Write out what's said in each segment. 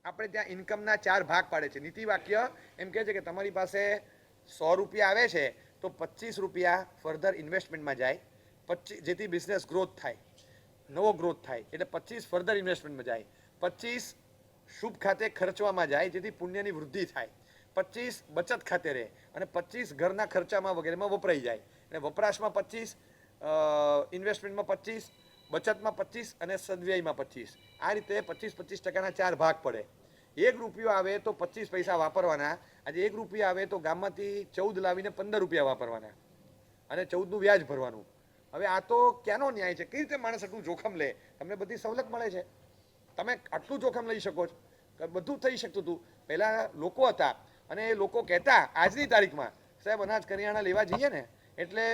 આપણે ત્યાં ઇન્કમના 4 ભાગ પાડે છે. નીતિ વાક્ય એમ કહે છે કે તમારી પાસે 100 રૂપિયા આવે છે તો 25 રૂપિયા ફર્ધર ઇન્વેસ્ટમેન્ટમાં જાય, 25 જેથી બિઝનેસ ગ્રોથ થાય, નવો ગ્રોથ થાય, એટલે 25 ફર્ધર ઇન્વેસ્ટમેન્ટમાં જાય, 25 શુભ ખાતે ખર્ચવામાં જાય જેથી પુણ્યની વૃદ્ધિ થાય, 25 બચત ખાતે રહે અને 25 ઘરના ખર્ચામાં વગેરેમાં વપરાઈ જાય. અને વપરાશમાં 25, ઇન્વેસ્ટમેન્ટમાં 25, બચતમાં 25 અને સદવ્યયમાં 25. આ રીતે 25-25%ના 4 ભાગ પડે. 1 રૂપિયો આવે તો 25 પૈસા વાપરવાના. આજે 1 રૂપિયા આવે તો ગામમાંથી 14 લાવીને 15 રૂપિયા વાપરવાના અને 14નું વ્યાજ ભરવાનું. હવે આ તો ક્યાંનો ન્યાય છે? કઈ રીતે માણસ આટલું જોખમ લે? તમને બધી સવલત મળે છે, તમે આટલું જોખમ લઈ શકો છો? બધું થઈ શકતું હતું. પહેલાં લોકો હતા અને એ લોકો કહેતા આજની તારીખમાં સાહેબ અનાજ કરિયાણા લેવા જઈએ ને એટલે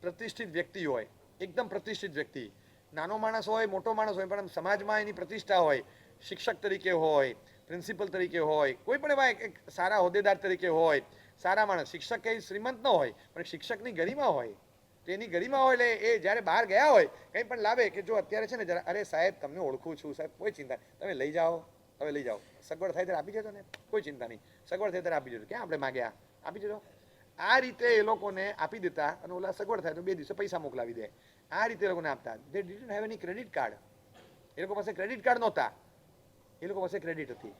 પ્રતિષ્ઠિત વ્યક્તિ હોય, એકદમ પ્રતિષ્ઠિત વ્યક્તિ, નાનો માણસ હોય મોટો માણસ હોય પણ સમાજમાં એની પ્રતિષ્ઠા હોય, શિક્ષક તરીકે હોય, પ્રિન્સિપલ તરીકે હોય, કોઈ પણ એવા એક સારા હોદ્દેદાર તરીકે હોય, સારા માણસ. શિક્ષક કંઈ શ્રીમંત ન હોય પણ શિક્ષકની ગરિમા હોય, તેની ગરિમા હોય એટલે એ જ્યારે બહાર ગયા હોય કંઈ પણ લાવે કે જો અત્યારે છે ને જરા, અરે સાહેબ તમને ઓળખું છું સાહેબ, કોઈ ચિંતા, તમે લઈ જાઓ, તમે લઈ જાઓ, સગવડ થાય ત્યારે આપી જજો ને, કોઈ ચિંતા નહીં, સગવડ થાય ત્યારે આપી જજો, ક્યાં આપણે માગ્યા, આપી જજો. આ રીતે એ લોકોને આપી દેતા અને ઓલા સગવડ થાય તો 2 દિવસે પૈસા મોકલાવી દે. આ રીતે એ લોકોને આપતા. They didn't have any credit card. એ લોકો પાસે ક્રેડિટ કાર્ડ નહોતા, એ લોકો પાસે ક્રેડિટ હતી.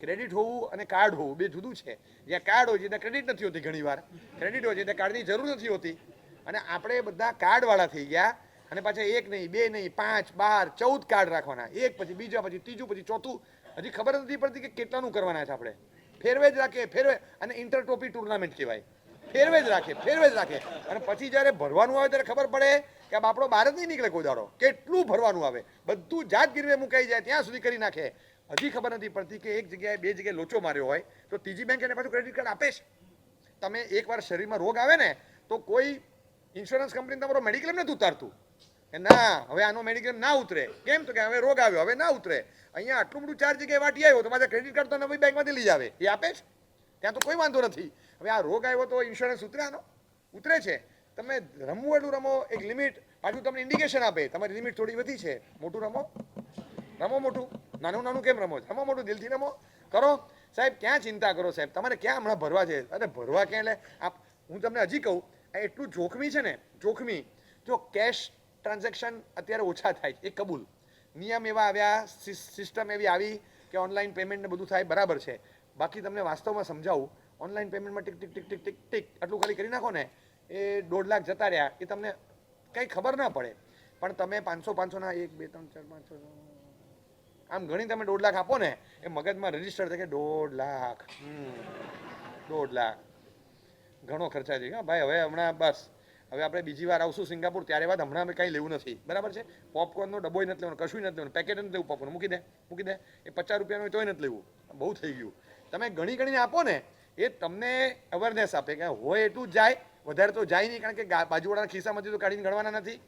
ક્રેડિટ હોવું અને કાર્ડ હોવું બે જુદું છે. જ્યાં કાર્ડ હોય છે ત્યાં ક્રેડિટ નથી હોતી, ઘણી વાર ક્રેડિટ હોય છે ત્યાં કાર્ડની જરૂર નથી હોતી. અને આપણે બધા કાર્ડવાળા થઈ ગયા અને પાછા 1 નહીં 2 નહીં 5 12 14 કાર્ડ રાખવાના, એક પછી બીજા પછી ત્રીજું પછી ચોથું. હજી ખબર નથી પડતી કે કેટલાનું કરવાના છે આપણે. ફેરવે જ રાખે, ફેરવે. અને ઇન્ટર ટ્રોફી ટુર્નામેન્ટ કહેવાય. ફેરવે જ રાખે, ફેરવે જ રાખે. અને પછી જ્યારે ભરવાનું આવે ત્યારે ખબર પડે કે આ બાપડો બહાર જ નહીં નીકળે કોઈ દાડો. કેટલું ભરવાનું આવે, બધું જાત ગીરવે મુકાઈ જાય ત્યાં સુધી કરી નાખે. હજી ખબર નથી પડતી કે એક જગ્યાએ 2 જગ્યાએ લોચો માર્યો હોય તો ત્રીજી બેંક એને પાછું ક્રેડિટ કાર્ડ આપે છે. તમે એકવાર શરીરમાં રોગ આવે ને તો કોઈ ઇન્સ્યોરન્સ કંપની તમારો મેડિક્લેમ નથી ઉતારતું કે ના હવે આનો મેડિક્લેમ ના ઉતરે. કેમ? તો કે હવે રોગ આવ્યો, હવે ના ઉતરે. અહીંયા આટલું બધું 4 જગ્યાએ વાટી આવ્યો તો મારા ક્રેડિટ કાર્ડ તો નવી બેંકમાંથી લઈ આવે, એ આપે છે, ત્યાં તો કોઈ વાંધો નથી. હવે આ રોગ આવ્યો તો ઇન્સ્યોરન્સ ઉતરે? આનો ઉતરે છે. તમે રમવું એટલું રમો, એક લિમિટ, પાછું તમને ઇન્ડિકેશન આપે તમારી લિમિટ થોડી વધી છે, મોટું રમો, રમો મોટું, નાનું નાનું કેમ રમો, રમો મોટું, દિલથી રમો, કરો. સાહેબ ક્યાં ચિંતા કરો સાહેબ, તમારે ક્યાં હમણાં ભરવા છે? અરે ભરવા ક્યાં? એટલે હું તમને હજી કહું, આ એટલું જોખમી છે ને, જોખમી. જો કેશ ટ્રાન્ઝેક્શન અત્યારે ઓછા થાય છે, એ કબૂલ. નિયમ એવા આવ્યા, સિસ્ટમ એવી આવી કે ઓનલાઈન પેમેન્ટ ને બધું થાય, બરાબર છે. બાકી તમને વાસ્તવમાં સમજાવું, ઓનલાઈન પેમેન્ટમાં tick tick tick tick tick tick આટલું ખાલી કરી નાખો ને એ 1.5 લાખ જતા રહ્યા, એ તમને કંઈ ખબર ના પડે. પણ તમે 500-500ના 1 2 3 4 5 આમ ઘણી તમે 1.5 લાખ આપો ને એ મગજમાં રજીસ્ટર થાય કે 1.5 લાખ, 1.5 લાખ ઘણો ખર્ચા છે. હા ભાઈ, હવે હમણાં બસ, હવે આપણે બીજી વાર આવશું સિંગાપુર ત્યારે વાત, હમણાં અમે કંઈ લેવું નથી, બરાબર છે. પોપકોર્નનો ડબ્બોય નથી લેવાનો, કશું નથી લેવાનું, પેકેટ નથી લેવું, પોપકોર્ન મૂકી દે, મૂકી દે. એ 50 રૂપિયાનું હોય તોય નથી લેવું, બહુ થઈ ગયું. તમે ઘણી ઘણીને આપો ને એ તમને અવેરનેસ આપે કે હોય એટલું જ જાય, વધારે તો જાય નહીં, કારણ કે બાજુવાળાના ખિસ્સામાંથી તો કાઢીને ગણવાના નથી,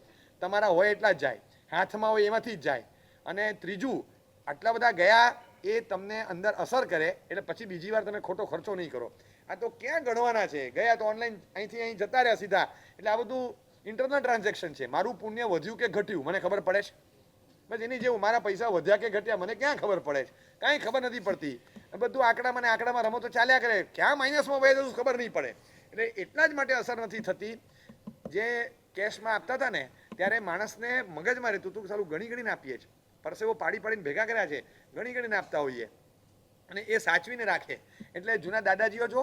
તમારા હોય એટલા જ જાય, હાથમાં હોય એમાંથી જ જાય. અને ત્રીજું, આટલા બધા ગયા એ તમને અંદર અસર કરે એટલે પછી બીજી વાર તમે ખોટો ખર્ચો નહીં કરો. આ તો ક્યાં ગણવાના છે? ગયા તો ઓનલાઈન અહીંથી અહીં જતા રહ્યા સીધા, એટલે આ બધું ઇન્ટરનલ ટ્રાન્ઝેક્શન છે. મારું પુણ્ય વધ્યું કે ઘટ્યું મને ખબર પડે છે? બસ એની જેવું, મારા પૈસા વધ્યા કે ઘટ્યા મને ક્યાં ખબર પડે છે? કાંઈ ખબર નથી પડતી. બધું આંકડામાં ને આંકડામાં રમો તો ચાલ્યા કરે, ક્યાં માઇનસમાં વહે જતું ખબર નહીં પડે. એટલે એટલા જ માટે અસર નથી થતી. જે કેશમાં આપતા હતા ને ત્યારે માણસને મગજમાં રહેતું હતું કે સારું ગણી ગણીને આપીએ છીએ, પરસેવો પાડી પાડીને ભેગા કર્યા છે, ગણી ગણીને આપતા હોઈએ અને એ સાચવીને રાખે. એટલે જૂના દાદાજીઓ જો,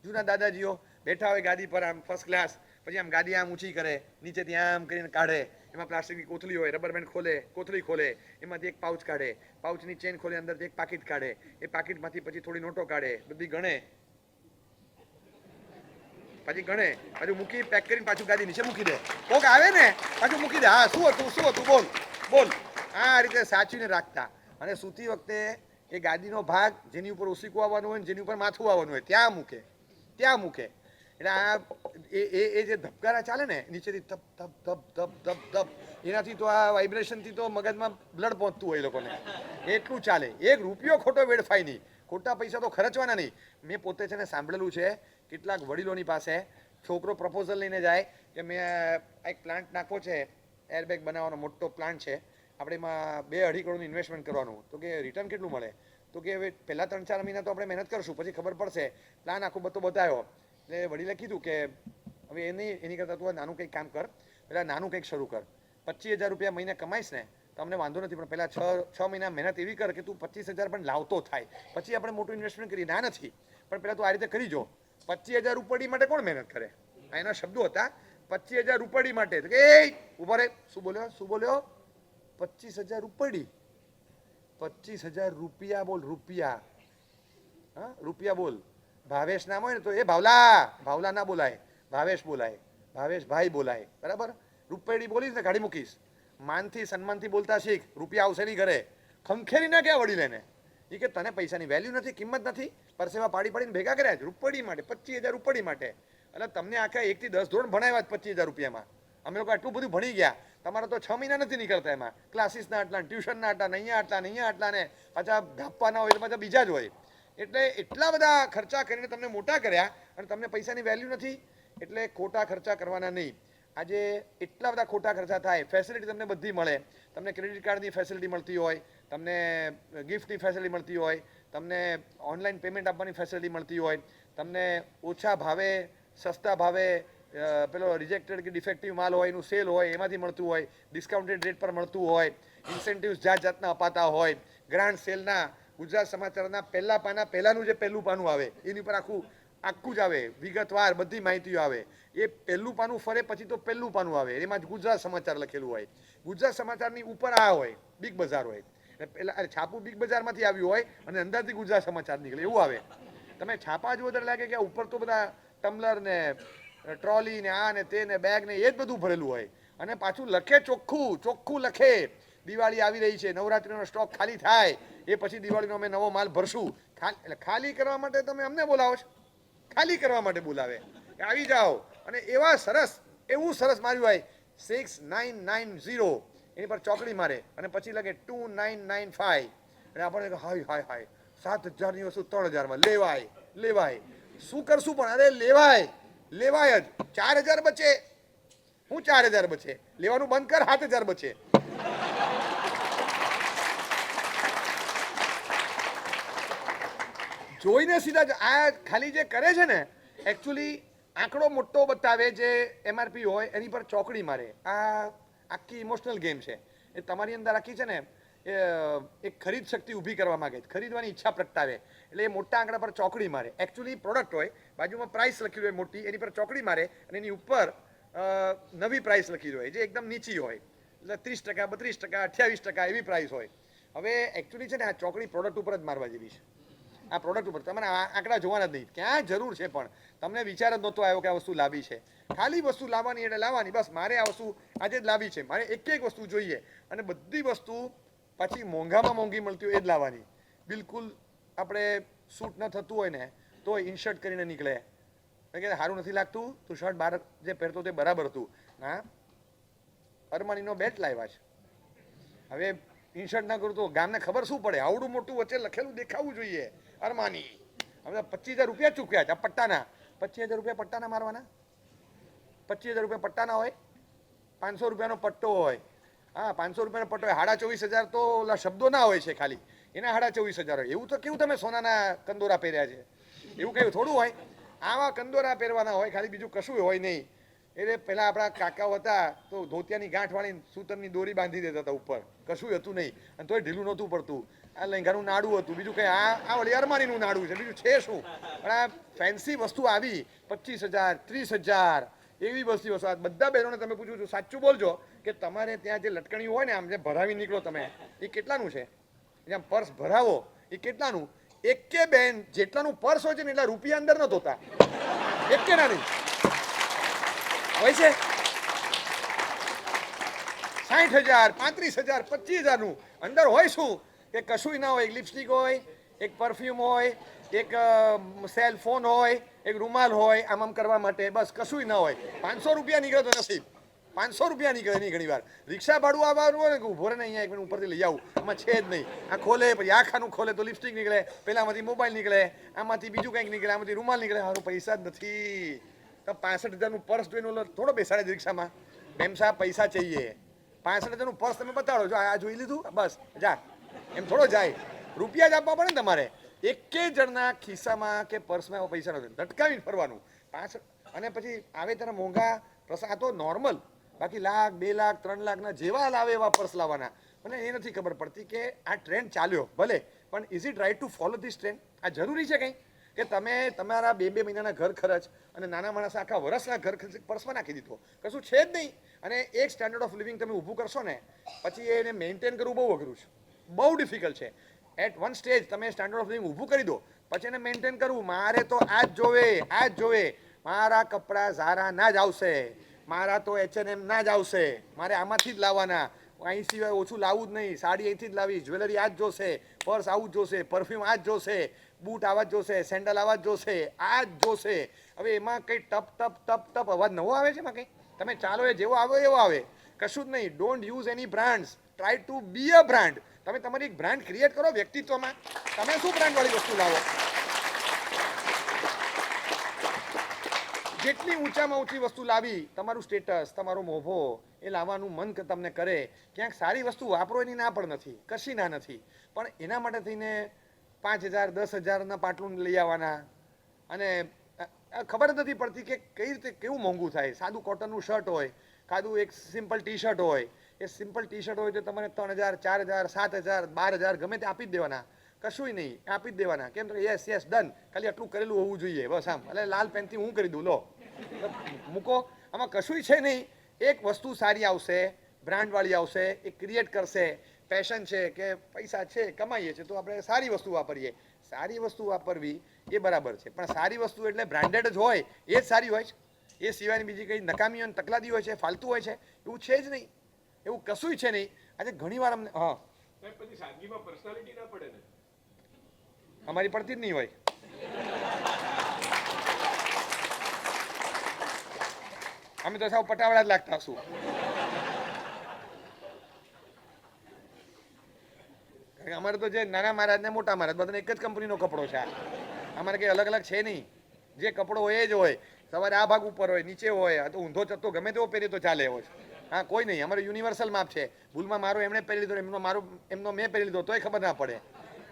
જૂના દાદાજીઓ બેઠા હોય ગાદી પર આમ ફર્સ્ટ ક્લાસ, પછી આમ ગાદી આમ ઊંચી કરે, નીચેથી આમ કરીને કાઢે, એમાં પ્લાસ્ટિકની કોથળી હોય, રબર બેન્ડ ખોલે, કોથળી ખોલે, એમાંથી એક પાઉચ કાઢે, પાઉચની ચેન ખોલે, અંદરથી એક પાકીટ કાઢે, એ પાકીટમાંથી પછી થોડી નોટો કાઢે, બધી ગણે, પછી ગણે, પાછું મૂકી પેક કરીને પાછું ગાદી નીચે મૂકી દે. કોક આવે ને પાછું મૂકી દે, હા શું હતું શું હતું બોલ બોલ. આ રીતે સાચવીને રાખતા. અને સૂતી વખતે એ ગાદીનો ભાગ જેની ઉપર ઓસીકું આવવાનું હોય ને જેની ઉપર માથું આવવાનું હોય ત્યાં મૂકે, ત્યાં મૂકે. એટલે આ એ જે ધબકારા ચાલે ને નીચેથી ધબ ધબ ધબ ધબ ધબ ધબ, એનાથી તો આ વાઇબ્રેશનથી તો મગજમાં બ્લડ પહોંચતું હોય એ લોકોને, એટલું ચાલે. 1 રૂપિયો ખોટો વેડફાય નહીં, ખોટા પૈસા તો ખર્ચવાના નહીં. મેં પોતે છે ને સાંભળેલું છે કેટલાક વડીલોની પાસે, છોકરો પ્રપોઝલ લઈને જાય કે મેં એક પ્લાન્ટ નાખવો છે, એરબેગ બનાવવાનો મોટો પ્લાન્ટ છે, આપણે એમાં 2-2.5 કરોડનું ઇન્વેસ્ટમેન્ટ કરવાનું, તો કે રિટર્ન કેટલું મળે? તો કે હવે પહેલા 3-4 મહિના તો આપણે મહેનત કરશું, પછી ખબર પડશે. પ્લાન આખો બધો બતાવ્યો એટલે વડીલે કીધું કે હવે એની કરતાં તું નાનું કંઈક કામ કર, પહેલાં નાનું કંઈક શરૂ કર. 25,000 રૂપિયા મહિને કમાઈશ ને તો અમને વાંધો નથી, પણ પહેલાં 6 મહિના મહેનત એવી કર કે તું 25,000 પણ લાવતો થાય, પછી આપણે મોટું ઇન્વેસ્ટમેન્ટ કરીએ. ના નથી, પણ પહેલાં તું આ રીતે કરી જો. 25,000 રૂપિયા માટે કોણ મહેનત કરે? આ એના શબ્દો હતા. 25,000 રૂપિયા માટે તો કે ઉભા રે, શું બોલ્યો? 25,000 રૂપિયા, 25,000 રૂપિયા બોલ, રૂપિયા. હા, રૂપિયા બોલ. ભાવેશ નામ હોય ને તો એ ભાવલા ના બોલાય, ભાવેશ બોલાય, ભાવેશભાઈ બોલાય, બરાબર? રૂપેડી બોલીશ ને ગાડી મૂકીશ. માનથી સન્માનથી બોલતા શીખ, રૂપિયા આવશે નહીં ઘરે. ખંખેરી ના ક્યાં વળી લેને એ કે તને પૈસાની વેલ્યુ નથી, કિંમત નથી, પરસેવા પાડીને ભેગા કર્યા જ રૂપડી માટે. 25,000 રૂપડી માટે. એટલે તમને આખા 1 થી 10 ધોરણ ભણાવ્યા જ 25,000 રૂપિયામાં. અમે લોકો આટલું બધું ભણી ગયા, તમારા તો 6 મહિના નથી નીકળતા એમાં. ક્લાસીસના આટલા, ટ્યુશનના આટલા, અહીંયા આટલા ને પાછા ગાપવાના હોય તો પાછા બીજા જ હોય. એટલે એટલા બધા ખર્ચા કરીને તમને મોટા કર્યા અને તમને પૈસાની વેલ્યુ નથી, એટલે ખોટા ખર્ચા કરવાના નહીં. આજે એટલા બધા ખોટા ખર્ચા થાય. ફેસિલિટી તમને બધી મળે, તમને ક્રેડિટ કાર્ડની ફેસિલિટી મળતી હોય, તમને ગિફ્ટની ફેસિલિટી મળતી હોય, તમને ઓનલાઈન પેમેન્ટ આપવાની ફેસિલિટી મળતી હોય, તમને ઓછા ભાવે, સસ્તા ભાવે પેલો રિજેક્ટેડ કે ડિફેક્ટિવ માલ હોય એનું સેલ હોય એમાંથી મળતું હોય, ડિસ્કાઉન્ટેડ રેટ પર મળતું હોય, ઇન્સેન્ટિવ્સ જાતના અપાતા હોય. ગ્રાન્ડ સેલના ગુજરાત સમાચારના પહેલા પાના પહેલાંનું જે પહેલું પાનું આવે એની પર આખું જ આવે, વિગતવાર બધી માહિતીઓ આવે. એ પહેલું પાનું ફરે પછી તો પહેલું પાનું આવે, એમાં જ ગુજરાત સમાચાર લખેલું હોય. ગુજરાત સમાચારની ઉપર આ હોય, બિગ બજાર હોય. પહેલાં છાપું બિગ બજારમાંથી આવ્યું હોય અને અંદરથી ગુજરાત સમાચાર નીકળે એવું આવે. તમે છાપા જ વધારે લાગે કે ઉપર તો બધા ટમ્લર ને ટ્રોલી ને આ ને તે ને બેગ ને એ જ બધું ભરેલું હોય. અને પાછું લખે ચોખ્ખું લખે. દિવાળી આવી રહી છે, નવરાત્રીનો સ્ટોક ખાલી થાય એ પછી દિવાળીનો અમે નવો માલ ભરશું. એટલે ખાલી કરવા માટે તમે અમને બોલાવો છો? ખાલી કરવા માટે બોલાવે કે આવી જાઓ. અને એવું સરસ માર્યું હોય 6990 એની પર ચોકડી મારે અને પછી લગે 2995 અને આપણને હાય 7,000ની વસ્તુ 3,000માં લેવાય. શું કરશું પણ? અરે લેવાય જ. 4,000 બચે. હું 4,000 બચે? લેવાનું બંધ કર, 7,000 બચે. જોઈને સીધા આ ખાલી જે કરે છે ને એકચ્યુઅલી આંકડો મોટો બતાવે, જે MRP હોય એની પર ચોકડી મારે. આ આખી ઇમોશનલ ગેમ છે. એ તમારી અંદર આખી છે ને એક ખરીદ શક્તિ ઊભી કરવા માંગે છે, ખરીદવાની ઈચ્છા પ્રગટાવે. એટલે એ મોટા આંકડા પર ચોકડી મારે. એકચ્યુઅલી પ્રોડક્ટ હોય, બાજુમાં પ્રાઇસ લખેલી હોય મોટી, એની પર ચોકડી મારે અને એની ઉપર નવી પ્રાઇસ લખેલી હોય જે એકદમ નીચી હોય. એટલે 30%, 32%, 28% એવી પ્રાઇસ હોય. હવે એકચ્યુઅલી છે ને આ ચોકડી પ્રોડક્ટ ઉપર જ મારવા જેવી છે. આ પ્રોડક્ટ ઉપર તમને આંકડા જોવાના જ નહીં. ક્યાં જરૂર છે પણ તમને વિચાર જ નહોતો આવ્યો કે આ વસ્તુ લાવી છે. ખાલી વસ્તુ લાવવાની એટલે લાવવાની, બસ મારે આ વસ્તુ આજે જ લાવી છે, મારે એક વસ્તુ જોઈએ. અને બધી વસ્તુ પછી મોંઘામાં મોંઘી મળતી હોય એ જ લાવવાની. બિલકુલ આપણે સૂટ ન થતું હોય ને તો ઇનશર્ટ કરીને નીકળે કે સારું નથી લાગતું, તું શર્ટ બહાર જે પહેરતો તે બરાબર હતું. ના, અરમાનીનો બેટ લાવ્યા છે. હવે ઇનશર્ટ ના કરું તો ગામને ખબર શું પડે? આવડું મોટું વચ્ચે લખેલું દેખાવું જોઈએ અરમાની. હવે 25,000 રૂપિયા ચૂક્યા છે પટ્ટાના. 25,000 રૂપિયા પટ્ટાના મારવાના? 25,000 રૂપિયા પટ્ટાના હોય, 500 રૂપિયાનો પટ્ટો હોય. હા, 500 રૂપિયાનો પટ્ટો હોય. 24,500 તો ઓલા શબ્દો ના હોય છે ખાલી, એના 24,500 હોય. એવું તો કેવું તમે સોનાના કંદોરા પહેર્યા છે? એવું કયું થોડું હોય. આવા કંદોરા પહેરવાના હોય, ખાલી બીજું કશું હોય નહીં. એટલે પહેલાં આપણા કાકાઓ હતા તો ધોતિયાની ગાંઠ વાળી સૂતરની દોરી બાંધી દેતા હતા ઉપર, કશું હતું નહીં અને તોય ઢીલું નહોતું પડતું. આ લેંઘાનું નાડું હતું, બીજું કંઈ આ વળી અરમાનીનું નાડું છે, બીજું છે શું? પણ આ ફેન્સી વસ્તુ આવી 25,000, 30,000 એવી વસ્તુ. બધા બહેનોને તમે પૂછું છું, સાચું બોલજો કે તમારે ત્યાં જે લટકણી હોય ને આમ જે ભરાવી નીકળો તમે, એ કેટલાનું છે? જેમ પર્સ ભરાવો એ કેટલાનું? એકે બેન જેટલાનું પર્સ હોય છે ને એટલા રૂપિયા અંદર ન ધોતા. એકે ના નહીં હોય છે. 60,000, 35,000, 25,000 નું અંદર હોય શું કે કશું ના હોય. એક લિપસ્ટિક હોય, એક પરફ્યુમ હોય, એક સેલ ફોન હોય, એક રૂમાલ હોય આમ કરવા માટે, બસ કશું ના હોય. 500 રૂપિયા નીકળે તો નસીબ. 500 રૂપિયા નીકળે નહીં ઘણી વાર. રિક્ષા ભાડું આવવાનું હોય ને કે ઉભો રહે ને અહીંયા એક મિનિટ ઉપરથી લઈ આવું, આમાં છે જ નહીં. આ ખોલે પછી આ ખાનું ખોલે તો લિપસ્ટિક નીકળે, પેલામાંથી મોબાઈલ નીકળે, આમાંથી બીજું કંઈક નીકળે, આમાંથી રૂમાલ નીકળે. સારું પૈસા જ નથી. તો 65,000નું પર્સ જોઈને થોડો બેસાડે રિક્ષામાં? મેમ સાહેબ પૈસા ચાહીએ, 65,000નું પર્સ તમે બતાડો છો, આ જોઈ લીધું બસ જા, એમ થોડો જાય. રૂપિયા જ આપવા પડે ને તમારે. એકે જણના ખિસ્સામાં કે પર્સમાં એવો પૈસા નથી, લટકાવીને ફરવાનું. અને પછી આવે ત્યારે મોંઘા પ્રસંગ, આ તો નોર્મલ. બાકી લાખ 2 લાખ 3 લાખના જેવા લાવે એવા પર્સ લાવવાના. મને એ નથી ખબર પડતી કે આ ટ્રેન્ડ ચાલ્યો ભલે, પણ is it right to follow this trend? આ જરૂરી છે કંઈ કે તમે તમારા 2-2 મહિનાના ઘર ખર્ચ અને નાના માણસ આખા વર્ષના ઘર ખર્ચ પર્સમાં નાખી દીધો? કશું છે જ નહીં. અને એક સ્ટાન્ડર્ડ ઓફ લિવિંગ તમે ઊભું કરશો ને, પછી એને મેન્ટેન કરવું બહુ અઘરું છે, બહુ ડિફિકલ્ટ છે. એટ વન સ્ટેજ તમે સ્ટાન્ડર્ડ ઓફ લિવિંગ ઊભું કરી દો, પછી એને મેન્ટેન કરવું. મારે તો આ જ જોવે, મારા કપડાં ઝારા ના જ આવશે, મારા તો H&M ના જ આવશે, મારે આમાંથી જ લાવવાના, અહીં સિવાય ઓછું લાવવું જ નહીં, સાડી અહીંથી જ લાવી, જ્વેલરી આ જ જોશે, પર્સ આવું જ જોશે, પરફ્યુમ આ જ જોશે, બૂટ આવા જ જોશે, સેન્ડલ આવા જ જોશે, આ જ જોશે. હવે એમાં કંઈ ટપ ટપ ટપ ટપ અવાજ નવો આવે છે? એમાં કંઈ તમે ચાલો એ જેવો આવે એવો આવે, કશું જ નહીં. Don't use any brands, try to be a brand. તમે તમારી એક બ્રાન્ડ ક્રિએટ કરો વ્યક્તિત્વમાં. તમે શું બ્રાન્ડવાળી વસ્તુ લાવો? જેટલી ઊંચામાં ઊંચી વસ્તુ લાવી, તમારું સ્ટેટસ, તમારો મોભો એ લાવવાનું મન તમને કરે. ક્યાંક સારી વસ્તુ વાપરો એની ના પણ નથી, કશી ના નથી, પણ એના માટે થઈને 5,000 10,000ના પાટલું લઈ આવવાના. અને ખબર જ નથી પડતી કે કઈ રીતે કેવું મોંઘું થાય. સાદું કોટનનું શર્ટ હોય, સાદું એક સિમ્પલ ટી શર્ટ હોય, એ સિમ્પલ ટી શર્ટ હોય તો તમારે 3,000 4,000 7,000 12,000 ગમે તે આપી જ દેવાના, કશું નહીં, આપી જ દેવાના. કેમ તો યસ ડન, ખાલી આટલું કરેલું હોવું જોઈએ બસ. આમ એટલે લાલ પેનથી હું કરી દઉં, લો મૂકો. આમાં કશું છે નહીં. એક વસ્તુ સારી આવશે, બ્રાન્ડવાળી આવશે, એ ક્રિએટ કરશે. પેશન છે કે પૈસા છે, કમાઈએ છીએ તો આપણે સારી વસ્તુ વાપરીએ. સારી વસ્તુ વાપરવી એ બરાબર છે, પણ સારી વસ્તુ એટલે બ્રાન્ડેડ જ હોય એ જ સારી હોય છે. એ સિવાયની બીજી કંઈ નકામી અને તકલાદી હોય છે, ફાલતુ હોય છે, એવું છે જ નહીં. એવું કશું છે નહીં. આજે ઘણી વાર અમને અમારી પડતી જ નહીં હોય. અમે તો સાવ પટાવાળા જ લાગતા શું. અમારે તો જે નાના મહારાજ ને મોટા મહારાજ બધાને એક જ કંપનીનો કપડો છે. અમારે કંઈ અલગ અલગ છે નહીં. જે કપડો હોય એ જ હોય. સવારે આ ભાગ ઉપર હોય, નીચે હોય, તો ઊંધો ચત્તો ગમે તેવો પહેરી તો ચાલે એવો છે. હા, કોઈ નહીં. અમારે યુનિવર્સલ માપ છે. ભૂલમાં મારો એમણે પહેરી લીધો, એમનો મેં પહેરી લીધો તોય ખબર ના પડે.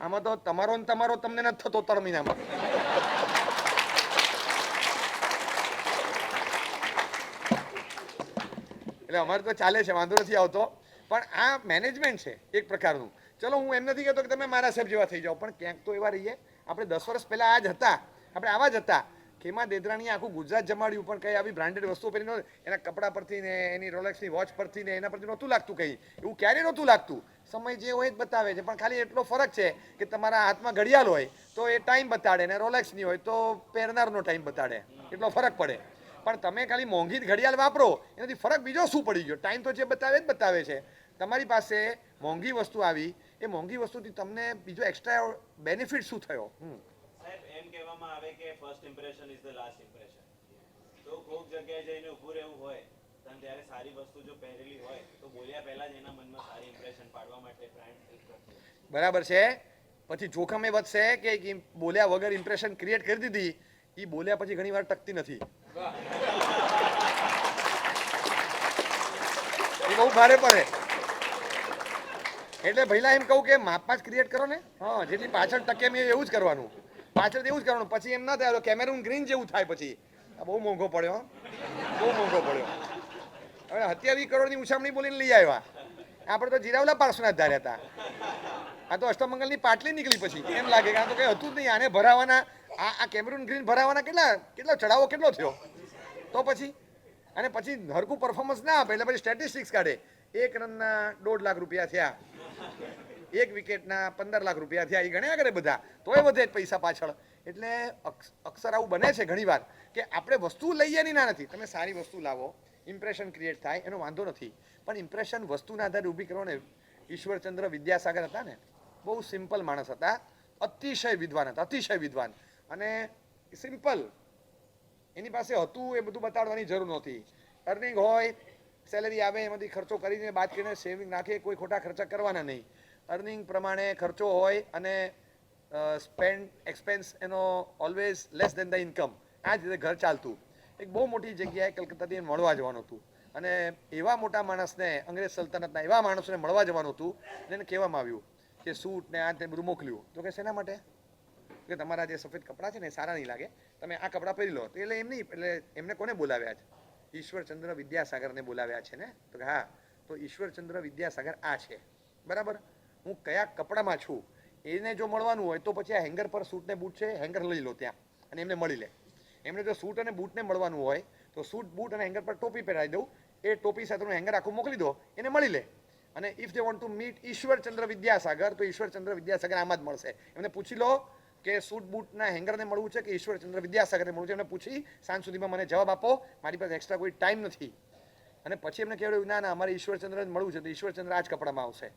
આમાં તો તમારો ને તમારો તમને નથી થતો 3 મહિનામાં. એટલે અમારે તો ચાલે છે, વાંધો નથી આવતો. પણ આ મેનેજમેન્ટ છે એક પ્રકારનું. ચલો, હું એમ નથી કહેતો કે તમે મારા સાહેબ જેવા થઈ જાઓ, પણ ક્યાંક તો એવા રહીએ. આપણે 10 વર્ષ પહેલાં આ જ હતા, આપણે આવા જ હતા. ખેમા દેદરાણીએ આખું ગુજરાત જમાડ્યું, પણ કંઈ આવી બ્રાન્ડેડ વસ્તુઓ પહેરી નહોતી. એના કપડા પરથી ને એની રોલેક્સની વોચ પરથી ને એના પરથી નહોતું લાગતું કંઈ. એવું ક્યારેય નહોતું લાગતું. સમય જે હોય જ બતાવે છે, પણ ખાલી એટલો ફરક છે કે તમારા હાથમાં ઘડિયાળ હોય તો એ ટાઈમ બતાડે, ને રોલેક્સની હોય તો પહેરનારનો ટાઈમ બતાડે. એટલો ફરક પડે. પણ તમે ખાલી મોંઘી ઘડિયાળ વાપરો, એનાથી ફરક બીજો શું પડી ગયો? ટાઈમ તો જે બતાવે જ બતાવે છે. તમારી પાસે મોંઘી વસ્તુ આવી, એ મોંઘી વસ્તુથી તમને બીજો એક્સ્ટ્રા બેનિફિટ શું થયો? સાહેબ, એમ કહેવામાં આવે કે first impression is the last impression. તો કોઈક જગ્યાએ જઈને ઊભું રહેવું હોય અને ત્યારે સારી વસ્તુ જો પહેરેલી હોય તો બોલ્યા પહેલા જ એના મનમાં સારી ઇમ્પ્રેશન પાડવા માટે બ્રાન્ડ હેલ્પ કરતી હોય. બરાબર છે. પછી જોખમ એ વધશે કે બોલ્યા વગર ઇમ્પ્રેશન ક્રિએટ કરી દીધી, એ બોલ્યા પછી ઘણી વાર ટકતી નથી. એ બહુ ભારે પડે. એટલે પહેલા એમ કહું કે માપમાં જ ક્રિએટ કરો ને. હા, જેથી પાછળ ટકે મેં એવું જ કરવાનું. પાછળ એવું જ કરવાનું. પછી એમ ના થાય તો કેમેરૂન ગ્રીન જેવું થાય. પછી આ બહુ મોંઘો પડ્યો, બહુ મોંઘો પડ્યો. હવે 27 કરોડની ઉછામણી બોલીને લઈ આવ્યા. આપણે તો જીરાવલા પાર્સોના જ ધાર્યા હતા. આ તો અષ્ટમંગલની પાટલી નીકળી. પછી એમ લાગે કે આ તો કંઈ હતું જ નહીં. આને ભરાવાના, આ કેમેરૂન ગ્રીન ભરાવાના કેટલો ચડાવો કેટલો થયો તો પછી. અને પછી હરકું પરફોર્મન્સ ના આપે એટલે પછી સ્ટેટિસ્ટિક્સ કાઢે. 1 રનના 1.5 લાખ રૂપિયા થયા, 1 વિકેટના 15 લાખ રૂપિયા થયા. એ ગણ્યા કરે બધા, તોય વધે જ પૈસા પાછળ. એટલે અક્ષર આવું બને છે ઘણી વાર કે આપણે વસ્તુ લઈએ ની ના નથી. તમે સારી વસ્તુ લાવો, ઇમ્પ્રેશન ક્રિએટ થાય, એનો વાંધો નથી. પણ ઇમ્પ્રેશન વસ્તુના આધારે ઊભી કરો ને. ઈશ્વરચંદ્ર વિદ્યાસાગર હતા ને, બહુ સિમ્પલ માણસ હતા, અતિશય વિદ્વાન હતા, અતિશય વિદ્વાન. અને સિમ્પલ એની પાસે હતું એ બધું બતાડવાની જરૂર નહોતી. અર્નિંગ હોય, સેલેરી આવે, એમાંથી ખર્ચો કરીને બાદ કરીને સેવિંગ નાખે, કોઈ ખોટા ખર્ચા કરવાના નહીં. અર્નિંગ પ્રમાણે ખર્ચો હોય અને સ્પેન્ડ એક્સપેન્સ એનો always less than the income. આ જ રીતે ઘર ચાલતું. એક બહુ મોટી જગ્યાએ કલકત્તાથી મળવા જવાનું હતું. અને એવા મોટા માણસને અંગ્રેજ સલ્તનતના એવા માણસોને મળવા જવાનું હતું અને એને કહેવામાં આવ્યું કે સૂટ ને આ તે બધું મોકલ્યું. તો કે શેના માટે? કે તમારા જે સફેદ કપડાં છે ને એ સારા નહીં લાગે, તમે આ કપડાં પહેરી લો. તો એટલે એમ નહીં, એટલે એમને કોને બોલાવ્યા છે? ઈશ્વરચંદ્ર વિદ્યાસાગરને બોલાવ્યા છે ને. તો કે હા, તો ઈશ્વરચંદ્ર વિદ્યાસાગર આ છે, બરાબર. હું કયા કપડામાં છું એને જો મળવાનું હોય તો પછી આ હેંગર પર સૂટ ને બૂટ છે, હેંગર લઈ લો ત્યાં અને એમને મળી લે. એમને જો સૂટ અને બૂટને મળવાનું હોય તો સૂટ બૂટ અને હેંગર પર ટોપી પહેરાવી દઉં, એ ટોપી સાથેનું હેંગર આખું મોકલી દો, એને મળી લે. અને if they want to meet Ishwarchandra Vidyasagar તો ઈશ્વરચંદ્ર વિદ્યાસાગર આમાં જ મળશે. એમને પૂછી લો કે સૂટ બૂટના હેંગરને મળવું છે કે ઈશ્વરચંદ્ર વિદ્યાસાગરને મળવું છે. એમને પૂછી સાંજ સુધીમાં મને જવાબ આપો, મારી પાસે એક્સ્ટ્રા કોઈ ટાઈમ નથી. અને પછી એમને કહેવાયું ના ના અમારે ઈશ્વરચંદ્ર જ મળવું છે તો ઈશ્વરચંદ્ર આ જ કપડામાં આવશે.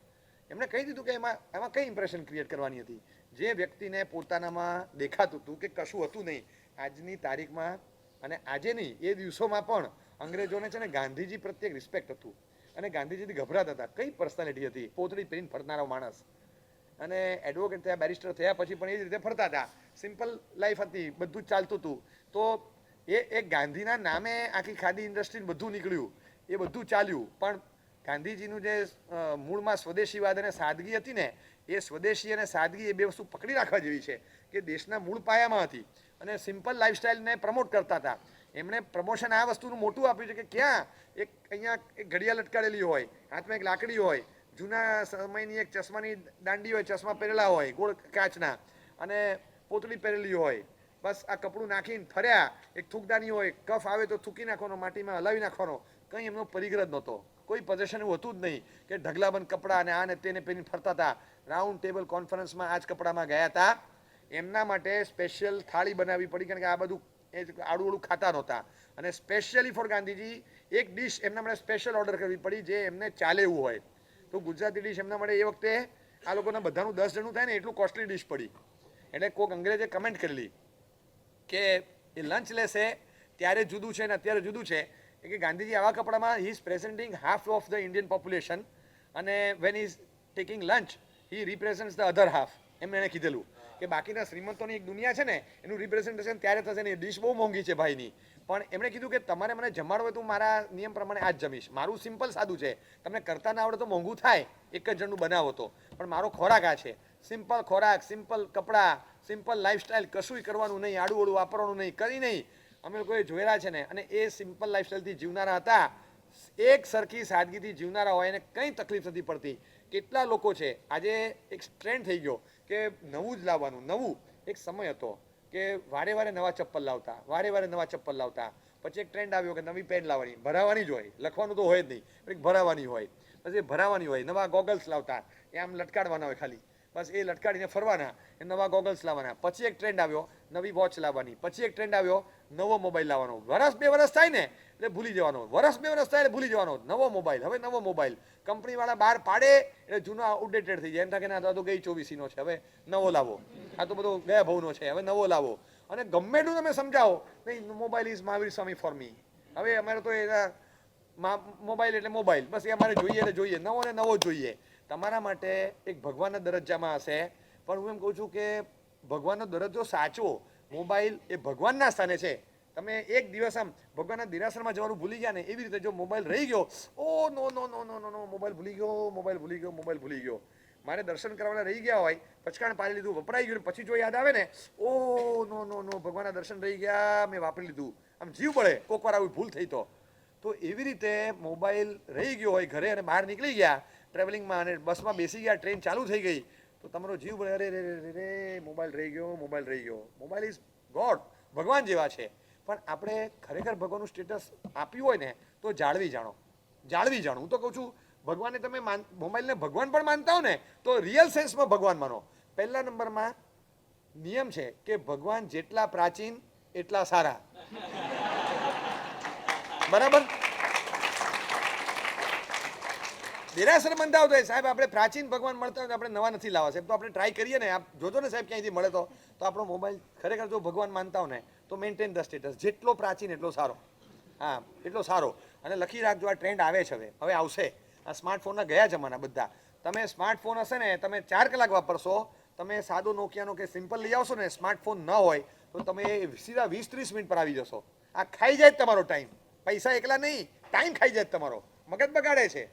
એમણે કહી દીધું કે એમાં કઈ ઇમ્પ્રેશન ક્રિએટ કરવાની હતી? જે વ્યક્તિને પોતાનામાં દેખાતું હતું કે કશું હતું નહીં, આજની તારીખમાં અને આજે નહીં, એ દિવસોમાં પણ અંગ્રેજોને છે ને ગાંધીજી પ્રત્યે રિસ્પેક્ટ હતું અને ગાંધીજીથી ગભરાતા હતા. કઈ પર્સનાલિટી હતી? પોતળી પહેરીને ફરનારો માણસ. અને એડવોકેટ થયા, બેરિસ્ટર થયા પછી પણ એ જ રીતે ફરતા હતા. સિમ્પલ લાઈફ હતી, બધું જ ચાલતું હતું. તો એ ગાંધીના નામે આખી ખાદી ઇન્ડસ્ટ્રી બધું નીકળ્યું, એ બધું ચાલ્યું. પણ ગાંધીજીનું જે મૂળમાં સ્વદેશીવાદ અને સાદગી હતી ને, એ સ્વદેશી અને સાદગી એ બે વસ્તુ પકડી રાખવા જેવી છે કે દેશના મૂળ પાયામાં હતી અને સિમ્પલ લાઈફસ્ટાઈલને પ્રમોટ કરતા હતા. એમણે પ્રમોશન આ વસ્તુનું મોટું આપ્યું છે કે ક્યાં એક અહીંયા એક ઘડિયાળ લટકાડેલી હોય, હાથમાં એક લાકડી હોય, જૂના સમયની એક ચશ્માની દાંડી હોય, ચશ્મા પહેરેલા હોય ગોળ કાચના, અને પોતળી પહેરેલી હોય, બસ આ કપડું નાખીને ફર્યા. એક થૂકદાની હોય, કફ આવે તો થૂકી નાખવાનો, માટીમાં હલાવી નાખવાનો. કંઈ એમનો પરિગ્રહ જ નહોતો, કોઈ પોઝિશન એવું હતું જ નહીં કે ઢગલાબંધ કપડાં અને આને તેને પહેરીને ફરતા હતા. રાઉન્ડ ટેબલ કોન્ફરન્સમાં આ જ કપડામાં ગયા હતા. એમના માટે સ્પેશિયલ થાળી બનાવવી પડી, કારણ કે આ બધું એ આડું ખાતા નહોતા. અને સ્પેશિયલી ફોર ગાંધીજી એક ડિશ એમના માટે સ્પેશિયલ ઓર્ડર કરવી પડી જે એમને ચાલે એવું હોય. તો ગુજરાતી ડિશ એમના માટે એ વખતે આ લોકોના બધાનું 10 જણનું થાય ને એટલું કોસ્ટલી ડિશ પડી. એટલે કોઈક અંગ્રેજે કમેન્ટ કરેલી કે એ લંચ લેશે ત્યારે જુદું છે ને અત્યારે જુદું છે. કે ગાંધીજી આવા કપડામાં he is presenting half of the Indian population અને when is taking lunch he represents the other half. એમ એણે કીધેલું કે બાકીના શ્રીમંતોની એક દુનિયા છે ને એનું રિપ્રેઝન્ટેશન ત્યારે થશે ને. એ ડિશ બહુ મોંઘી છે ભાઈની. પણ એમણે કીધું કે તમારે મને જમાડવું હોય તો મારા નિયમ પ્રમાણે આ જ જમીશ. મારું સિમ્પલ સાદું છે, તમને કરતા ના આવડે તો મોંઘું થાય, એક જ જણનું બનાવો તો, પણ મારો ખોરાક આ છે. સિમ્પલ ખોરાક, સિમ્પલ કપડાં, સિમ્પલ લાઈફસ્ટાઈલ, કશું કરવાનું નહીં, આડું ઓળું વાપરવાનું નહીં, કરી નહીં. અમે લોકોએ જોયેલા છે ને. અને એ સિમ્પલ લાઈફસ્ટાઈલથી જીવનારા હતા, એક સરખી સાદગીથી જીવનારા હોય એને કંઈ તકલીફ નથી પડતી. કેટલા લોકો છે આજે એક ટ્રેન્ડ થઈ ગયો કે નવું જ લાવવાનું. નવું એક સમય હતો કે વારે વારે નવા ચપ્પલ લાવતા, વારે વારે નવા ચપ્પલ લાવતા. પછી એક ટ્રેન્ડ આવ્યો કે નવી પેન લાવવાની, ભરાવાની જ હોય, લખવાનું તો હોય જ નહીં, એક ભરાવાની હોય. પછી ભરાવાની હોય. નવા ગોગલ્સ લાવતા, એ આમ લટકાડવાના હોય ખાલી, બસ એ લટકાડીને ફરવાના, એ નવા ગોગલ્સ લાવવાના. પછી એક ટ્રેન્ડ આવ્યો નવી વોચ લાવવાની. પછી એક ટ્રેન્ડ આવ્યો નવો મોબાઈલ લાવવાનો. વરસ બે વરસ થાય ને એટલે ભૂલી જવાનો, વરસ બે વરસ થાય એટલે ભૂલી જવાનો. નવો મોબાઈલ, હવે નવો મોબાઈલ. કંપનીવાળા બહાર પાડે એટલે જૂનો આઉટડેટેડ થઈ જાય. એમ થાય કે ના તો ગઈ 24નો છે, હવે નવો લાવો. આ તો બધો ગયા ભાવનો છે, હવે નવો લાવો. અને ગમે એટલું તમે સમજાવો નહીં, mobile is Mahavir Swami for me. હવે અમારે તો એના મોબાઈલ એટલે મોબાઈલ, બસ એ અમારે જોઈએ એટલે જોઈએ, નવો ને નવો જોઈએ. તમારા માટે એક ભગવાનના દરજ્જામાં હશે, પણ હું એમ કહું છું કે ભગવાનનો દરજ્જો સાચો. મોબાઈલ એ ભગવાનના સ્થાને છે. તમે એક દિવસ આમ ભગવાનના દિરાસરમાં જવાનું ભૂલી ગયા ને, એવી રીતે જો મોબાઈલ રહી ગયો, ઓ નો નો નો નો નો નો, મોબાઈલ ભૂલી ગયો, મોબાઈલ ભૂલી ગયો, મોબાઈલ ભૂલી ગયો. મારે દર્શન કરવાના રહી ગયા હોય, પચકાણ પાડી લીધું, વપરાઈ ગયું, પછી જો યાદ આવે ને, ઓ નો નો નો, ભગવાનના દર્શન રહી ગયા, મેં વાપરી લીધું, આમ જીવ બળે. કોક વાર આવી ભૂલ થઈ તો એવી રીતે મોબાઈલ રહી ગયો હોય ઘરે અને બહાર નીકળી ગયા ટ્રાવેલિંગમાં અને બસમાં બેસી ગયા, ટ્રેન ચાલુ થઈ ગઈ તો તમારો જીવ બળે, અરે રે રે રે, મોબાઈલ રહી ગયો, મોબાઈલ રહી ગયો. મોબાઈલ ઇઝ ગોડ, ભગવાન જેવા છે. પણ આપણે ખરેખર ભગવાનનું સ્ટેટસ આપ્યું હોય ને તો જાળવી જાણો, જાળવી જાણો. હું તો કહું છું ભગવાનને તમે મોબાઈલને ભગવાન પણ માનતા હો ને તો રિયલ સેન્સમાં ભગવાન માનો. પહેલા નંબરમાં નિયમ છે કે ભગવાન જેટલા પ્રાચીન એટલા સારા, બરાબર. દેરાસર બંધાવ તો સાહેબ આપણે પ્રાચીન ભગવાન મળતા હોય તો આપણે નવા નથી લાવવા સાહેબ. તો આપણે ટ્રાય કરીએ ને, આપ જોજો ને સાહેબ ક્યાંયથી મળે તો આપણો મોબાઈલ ખરેખર જો ભગવાન માનતા હો ને તો મેન્ટેન ધ સ્ટેટસ. જેટલો પ્રાચીન એટલો સારો. હા, એટલો સારો. અને લખી રાખજો, આ ટ્રેન્ડ આવે છે, હવે આવશે. આ સ્માર્ટફોનના ગયા જમાના બધા. તમે સ્માર્ટફોન હશે ને તમે 4 કલાક વાપરશો. તમે સાદો નોકિયાનો કે સિમ્પલ લઈ આવશો ને, સ્માર્ટફોન ન હોય તો તમે સીધા 20-30 મિનિટ પર આવી જશો. આ ખાઈ જાય તમારો ટાઈમ. પૈસા એકલા નહીં, ટાઈમ ખાઈ જાય તમારો, મગજ બગાડે છે.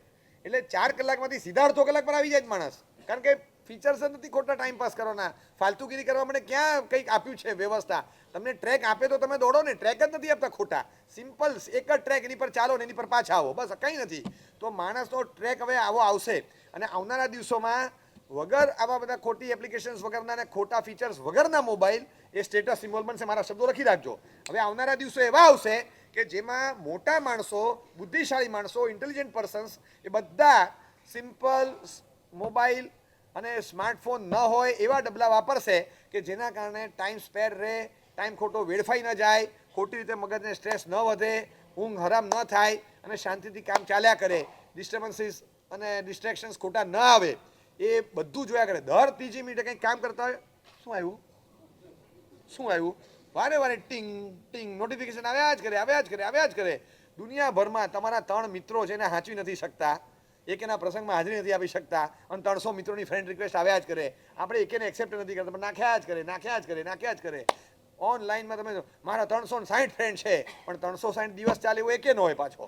એટલે 4 કલાકમાંથી સીધા અડધો કલાક પર આવી જાય માણસ, કારણ કે ફીચર્સ જ નથી ખોટા ટાઈમ પાસ કરવાના, ફાલતુગીરી કરવા માટે ક્યાં કંઈક આપ્યું છે વ્યવસ્થા. તમને ટ્રેક આપે તો તમે દોડો ને, ટ્રેક જ નથી આપતા ખોટા. સિમ્પલ એક જ ટ્રેક, એની પર ચાલો ને એની પર પાછા આવો, બસ કંઈ નથી. તો માણસનો ટ્રેક હવે આવો આવશે, અને આવનારા દિવસોમાં વગર આવા બધા ખોટી એપ્લિકેશન્સ વગરના અને ખોટા ફીચર્સ વગરના મોબાઈલ એ સ્ટેટસ સિમ્બોલ બનશે. મારા શબ્દો લખી રાખજો. હવે આવનારા દિવસો એવા આવશે કે જેમાં મોટા માણસો, બુદ્ધિશાળી માણસો, ઇન્ટેલિજન્ટ પર્સન્સ એ બધા સિમ્પલ મોબાઈલ અને સ્માર્ટફોન ન હોય એવા ડબલા વાપરશે કે જેના કારણે ટાઈમ સ્પેર રહે, ટાઈમ ખોટો વેડફાઈ ન જાય, ખોટી રીતે મગજને સ્ટ્રેસ ન વધે, ઊંઘ હરામ ન થાય અને શાંતિથી કામ ચાલ્યા કરે, ડિસ્ટર્બન્સીસ અને ડિસ્ટ્રેક્શન્સ ખોટા ન આવે, એ બધું જોયા કરે. દર ત્રીજી મિનિટે કંઈક કામ કરતા હોય, શું આવ્યું વારે વારે ટિંગ ટિંગ નોટિફિકેશન આવ્યા જ કરે. દુનિયાભરમાં તમારા 3 મિત્રો છે એને હાંચવી નથી શકતા, એક એના પ્રસંગમાં હાજરી નથી આપી શકતા, અને 300 મિત્રોની ફ્રેન્ડ રિક્વેસ્ટ આવ્યા જ કરે. આપણે એકેને એક્સેપ્ટ નથી કરતા, પણ નાખ્યા જ કરે. ઓનલાઈનમાં તમે મારા 360 ફ્રેન્ડ છે, પણ 360 દિવસ ચાલે એવું એકે ન હોય પાછો.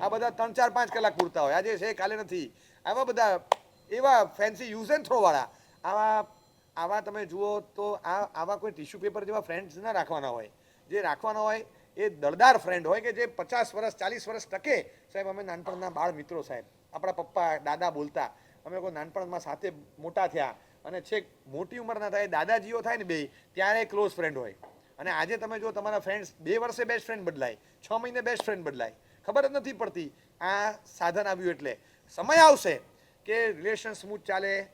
આ બધા 3, 4, 5 કલાક પૂરતા હોય, આજે છે કાલે નથી. આવા બધા એવા ફેન્સી યુઝ એન્ડ થ્રો વાળા આવા તમે જુઓ તો આવા કોઈ ટિશ્યુ પેપર જેવા ફ્રેન્ડ્સ ના રાખવાના હોય. જે રાખવાના હોય એ દળદાર ફ્રેન્ડ હોય કે જે 50 વર્ષ 40 વર્ષ ટકે. સાહેબ અમે નાનપણના બાળ મિત્રો, સાહેબ આપણા પપ્પા દાદા બોલતા, અમે લોકો નાનપણમાં સાથે મોટા થયા, અને છેક મોટી ઉંમરના થાય દાદાજીઓ થાય ને બે, ત્યારે ક્લોઝ ફ્રેન્ડ હોય. અને આજે તમે જો તમારા ફ્રેન્ડ્સ 2 વર્ષે બેસ્ટ ફ્રેન્ડ બદલાય, 6 મહિને બેસ્ટ ફ્રેન્ડ બદલાય, ખબર જ નથી પડતી. આ સાધન આવ્યું એટલે સમય આવશે કે રિલેશન સ્મૂથ ચાલે,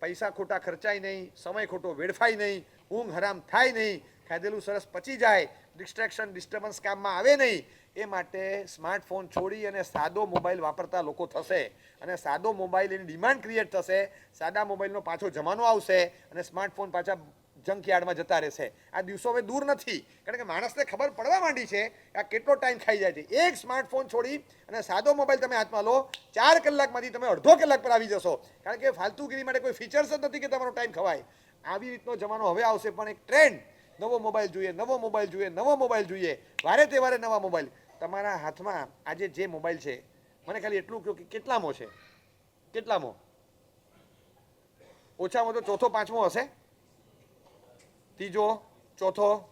પૈસા ખોટા ખર્ચાય નહીં, સમય ખોટો વેડફાય નહીં, ઊંઘ હરામ થાય નહીં, ખાધેલું સરસ પચી જાય, ડિસ્ટ્રેક્શન ડિસ્ટર્બન્સ કામમાં આવે નહીં. એ માટે સ્માર્ટફોન છોડી અને સાદો મોબાઈલ વાપરતા લોકો થશે, અને સાદો મોબાઈલ એની ડિમાન્ડ ક્રિએટ થશે. સાદા મોબાઈલનો પાછો જમાનો આવશે, અને સ્માર્ટફોન પાછા જંક યાર્ડમાં જતા રહેશે. આ દિવસો હવે દૂર નથી, કારણ કે માણસને ખબર પડવા માંડી છે આ કેટલો ટાઈમ ખાઈ જાય છે. એક સ્માર્ટફોન છોડી અને સાદો મોબાઈલ તમે હાથમાં લો, 4 કલાકમાંથી તમે અડધો કલાક પર આવી જશો, કારણ કે ફાલતુગીરી માટે કોઈ ફીચર્સ જ નથી કે તમારો ટાઈમ ખવાય. આવી રીતનો જમાનો હવે આવશે, પણ એક ટ્રેન્ડ, નવો મોબાઈલ જોઈએ, વારે તહેવારે નવા મોબાઈલ. તમારા હાથમાં આજે જે મોબાઈલ છે, મને ખાલી એટલું કહો કે કેટલામો ઓછામાં તો ચોથો પાંચમો હશે, ત્રીજો ચોથો.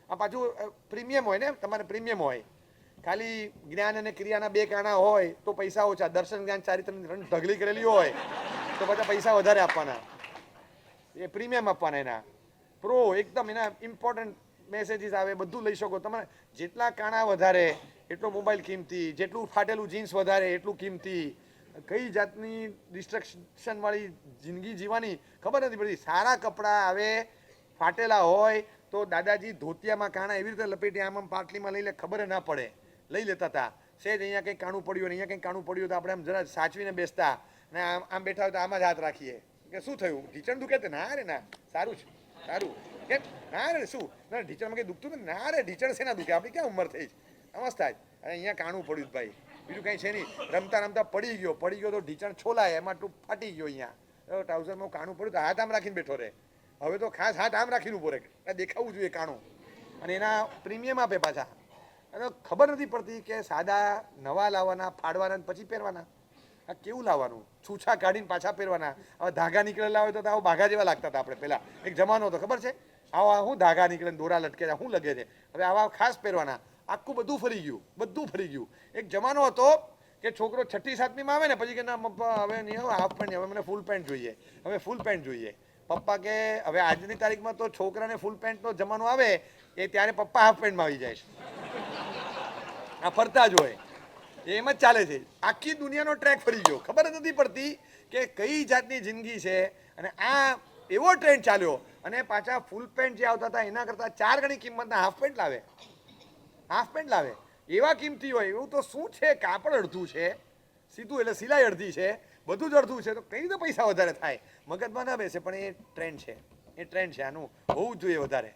આ પાછું પ્રીમિયમ હોય ને, તમારે પ્રીમિયમ હોય. ખાલી જ્ઞાન અને ક્રિયાના 2 કાણા હોય તો પૈસા ઓછા, દર્શન જ્ઞાન ચારિત્રની ઢગલી કરેલી હોય તો પાછા પૈસા વધારે આપવાના, એ પ્રીમિયમ આપવાના. એના પ્રો એકદમ એના ઇમ્પોર્ટન્ટ મેસેજીસ આવે, બધું લઈ શકો. તમારે જેટલા કાણા વધારે એટલો મોબાઈલ કિંમતી, જેટલું ફાટેલું જીન્સ વધારે એટલું કિંમતી. કઈ જાતની ડિસ્ટ્રક્શનવાળી જિંદગી જીવવાની ખબર નથી પડતી. સારા કપડાં આવે, ફાટેલા હોય તો દાદાજી ધોતિયામાં કાણા એવી રીતે લપેટી આમ પાટલીમાં લઈ લે, ખબર ના પડે, લઈ લેતા હતા. સેજ અહીંયા કંઈક કાણું પડ્યું ને અહીંયા કંઈક કાણું પડ્યું તો આપણે આમ જરા સાચવીને બેસતા, ને આમ બેઠા હોય તો આમાં જ હાથ રાખીએ કે શું થયું, ઢીચણ દુખે તે? ના રે ના, સારું છે, સારું. કેમ? ના રે શું ના, ઢીચણમાં કંઈ દુખતું ને? ના રે, ઢીચણ શેના દુખે, આપણી ક્યાં ઉંમર થઈ? અમસ્તા જ. અને અહીંયા કાણું પડ્યું ભાઈ, બીજું કંઈ છે નહીં. રમતા પડી ગયો તો ઢીચણ છોલાય, એમાં તું ફાટી ગયો. અહીંયા ટ્રાઉઝરમાં કાણું પડ્યું તો હાથ આમ રાખીને બેઠો રહે. હવે તો ખાસ હાથ આમ રાખીને ઊભો રહે, દેખાવું જોઈએ કાણું. અને એના પ્રીમિયમ આપે પાછા. અને ખબર નથી પડતી કે સાદા નવા લાવવાના, ફાડવાના પછી પહેરવાના. આ કેવું લાવવાનું? છૂછા કાઢીને પાછા પહેરવાના. હવે ધાગા નીકળેલા હોય તો આવો ભાગા જેવા લાગતા હતા આપણે પહેલાં. એક જમાનો હતો, ખબર છે? આવા શું ધાગા નીકળે, દોરા લટકે છે, શું લગે છે. હવે આવા ખાસ પહેરવાના. આખું બધું ફરી ગયું. એક જમાનો હતો કે છોકરો 6ઠી 7મીમાં આવે ને પછી કે ના પપ્પા હવે નહીં, હવે હાફ પેન્ટ, હવે મને ફૂલ પેન્ટ જોઈએ, હવે ફૂલ પેન્ટ જોઈએ. પપ્પા કે હવે આજની તારીખમાં તો છોકરાને ફૂલ પેન્ટનો જમાનો આવે એ ત્યારે પપ્પા હાફ પેન્ટમાં આવી જાય છે. આ ફરતા જ હોય, એમ જ ચાલે છે. આખી દુનિયાનો ટ્રેક ફરી ગયો, ખબર જ નથી પડતી કે કઈ જાતની જિંદગી છે. અને આ એવો ટ્રેન્ડ ચાલ્યો, અને પાછા ફૂલ પેન્ટ જે આવતા હતા એના કરતાં 4 ગણી કિંમતના હાફ પેન્ટ લાવે. એવા કિંમતી હોય. એવું તો શું છે, કાપડ અડધું છે, સીધું એટલે સિલાઈ અડધી છે, બધું જ અડધું છે, તો કઈ રીતે પૈસા વધારે થાય? મગજમાં ના બેસે, પણ એ ટ્રેન્ડ છે. આનું હોવું જ જોઈએ વધારે.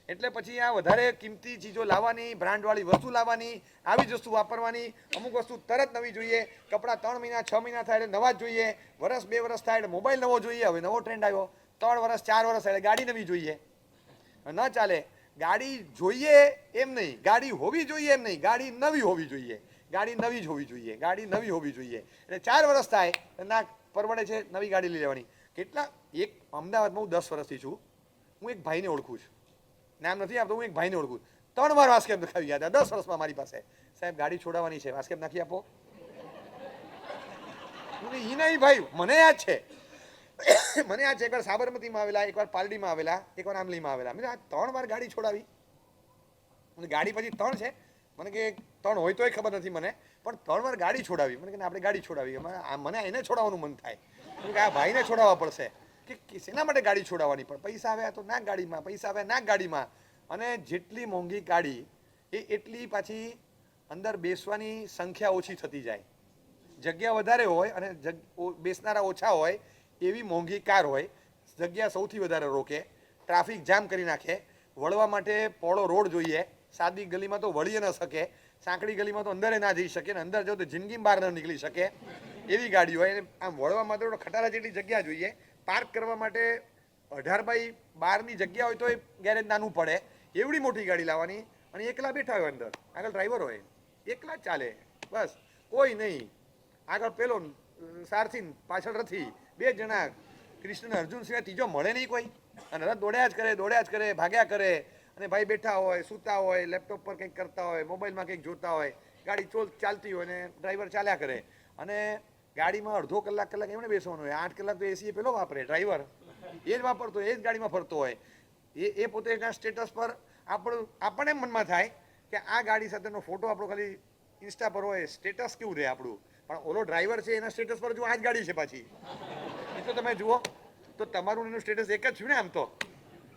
એટલે પછી આ વધારે કિંમતી ચીજો લાવવાની, બ્રાન્ડવાળી વસ્તુ લાવવાની, આવી જ વસ્તુ વાપરવાની. અમુક વસ્તુ તરત નવી જોઈએ, કપડાં 3 મહિના 6 મહિના થાય એટલે નવા જ જોઈએ, વર્ષ 2 વર્ષ થાય એટલે મોબાઈલ નવો જોઈએ. હવે નવો ટ્રેન્ડ આવ્યો, 3 વર્ષ 4 વર્ષ એટલે ગાડી નવી જોઈએ. ન ચાલે. ગાડી જોઈએ એમ નહીં, ગાડી હોવી જોઈએ એમ નહીં, ગાડી નવી હોવી જોઈએ, ગાડી નવી જ હોવી જોઈએ, ગાડી નવી હોવી જોઈએ. એટલે 4 વર્ષ થાય ના પરવડે છે નવી ગાડી લઈ લેવાની. કેટલા એક અમદાવાદમાં હું 10 વર્ષથી છું, હું એક ભાઈને ઓળખું છું, નામ નથી આપતો, હું એક ભાઈને ઓળખું છું. 3 વાર વાસ્કેપ નખાવી ગયા હતા 10 વર્ષમાં મારી પાસે. સાહેબ ગાડી છોડાવવાની છે, વાસ્કેપ નાખી આપો. એ નહીં ભાઈ, મને યાદ છે, મને યાદ છે એકવાર સાબરમતીમાં આવેલા, એકવાર પાલડીમાં આવેલા, એકવાર આમલીમાં આવેલા. મેં આ 3 વાર ગાડી છોડાવી. મને ગાડી પછી 3 છે, મને કે 3 હોય તોય ખબર નથી મને, પણ 3 વાર ગાડી છોડાવી. મને કે આપણે ગાડી છોડાવી, મને એને છોડાવવાનું મન થાય. કે આ ભાઈને છોડાવવા પડશે. કે શેના માટે ગાડી છોડાવવાની? પણ પૈસા આવ્યા તો નાક ગાડીમાં, પૈસા આવ્યા નાક ગાડીમાં. અને જેટલી મોંઘી ગાડી એટલી પાછી અંદર બેસવાની સંખ્યા ઓછી થતી જાય. જગ્યા વધારે હોય અને બેસનારા ઓછા હોય એવી મોંઘી કાર હોય. જગ્યા સૌથી વધારે રોકે, ટ્રાફિક જામ કરી નાખે, વળવા માટે પહોળો રોડ જોઈએ. સાદી ગલીમાં તો વળી ન શકે, સાંકડી ગલીમાં તો અંદરે ના જઈ શકે, ને અંદર જાઓ તો જિંદગી બહાર ન નીકળી શકે એવી ગાડી હોય. આમ વળવા માટે ખટારા જેટલી જગ્યા જોઈએ. પાર્ક કરવા માટે 18x12ની જગ્યા હોય તો એ ગેરેજ નાનું પડે એવડી મોટી ગાડી લાવવાની. અને એકલા બેઠા હોય, અંદર આગળ ડ્રાઈવર હોય, એકલા જ ચાલે, બસ કોઈ નહીં. આગળ પેલો સારથી, પાછળ રથી, 2 જણા, કૃષ્ણ અર્જુન સિવાય ત્રીજો મળે નહીં કોઈ. અને રથ દોડ્યા જ કરે, ભાગ્યા કરે. અને ભાઈ બેઠા હોય, સૂતા હોય, લેપટોપ પર કંઈક કરતા હોય, મોબાઈલમાં કંઈક જોતા હોય, ગાડી ચાલતી હોય ને ડ્રાઈવર ચાલ્યા કરે. અને ગાડીમાં અડધો કલાક એમણે બેસવાનું હોય, 8 કલાક તો એસી પેલો વાપરે, ડ્રાઈવર એ જ વાપરતો, એ જ ગાડીમાં ફરતો હોય. એ પોતે એના સ્ટેટસ પર આપણને મનમાં થાય કે આ ગાડી સાથેનો ફોટો આપણો ખાલી ઇન્સ્ટા પર હોય, સ્ટેટસ કેવું રહે આપણું. પણ ઓલો ડ્રાઈવર છે એના સ્ટેટસ પર જો આ જ ગાડી છે પાછી, એ તો તમે જુઓ તો તમારું એનું સ્ટેટસ એક જ છે ને. આમ તો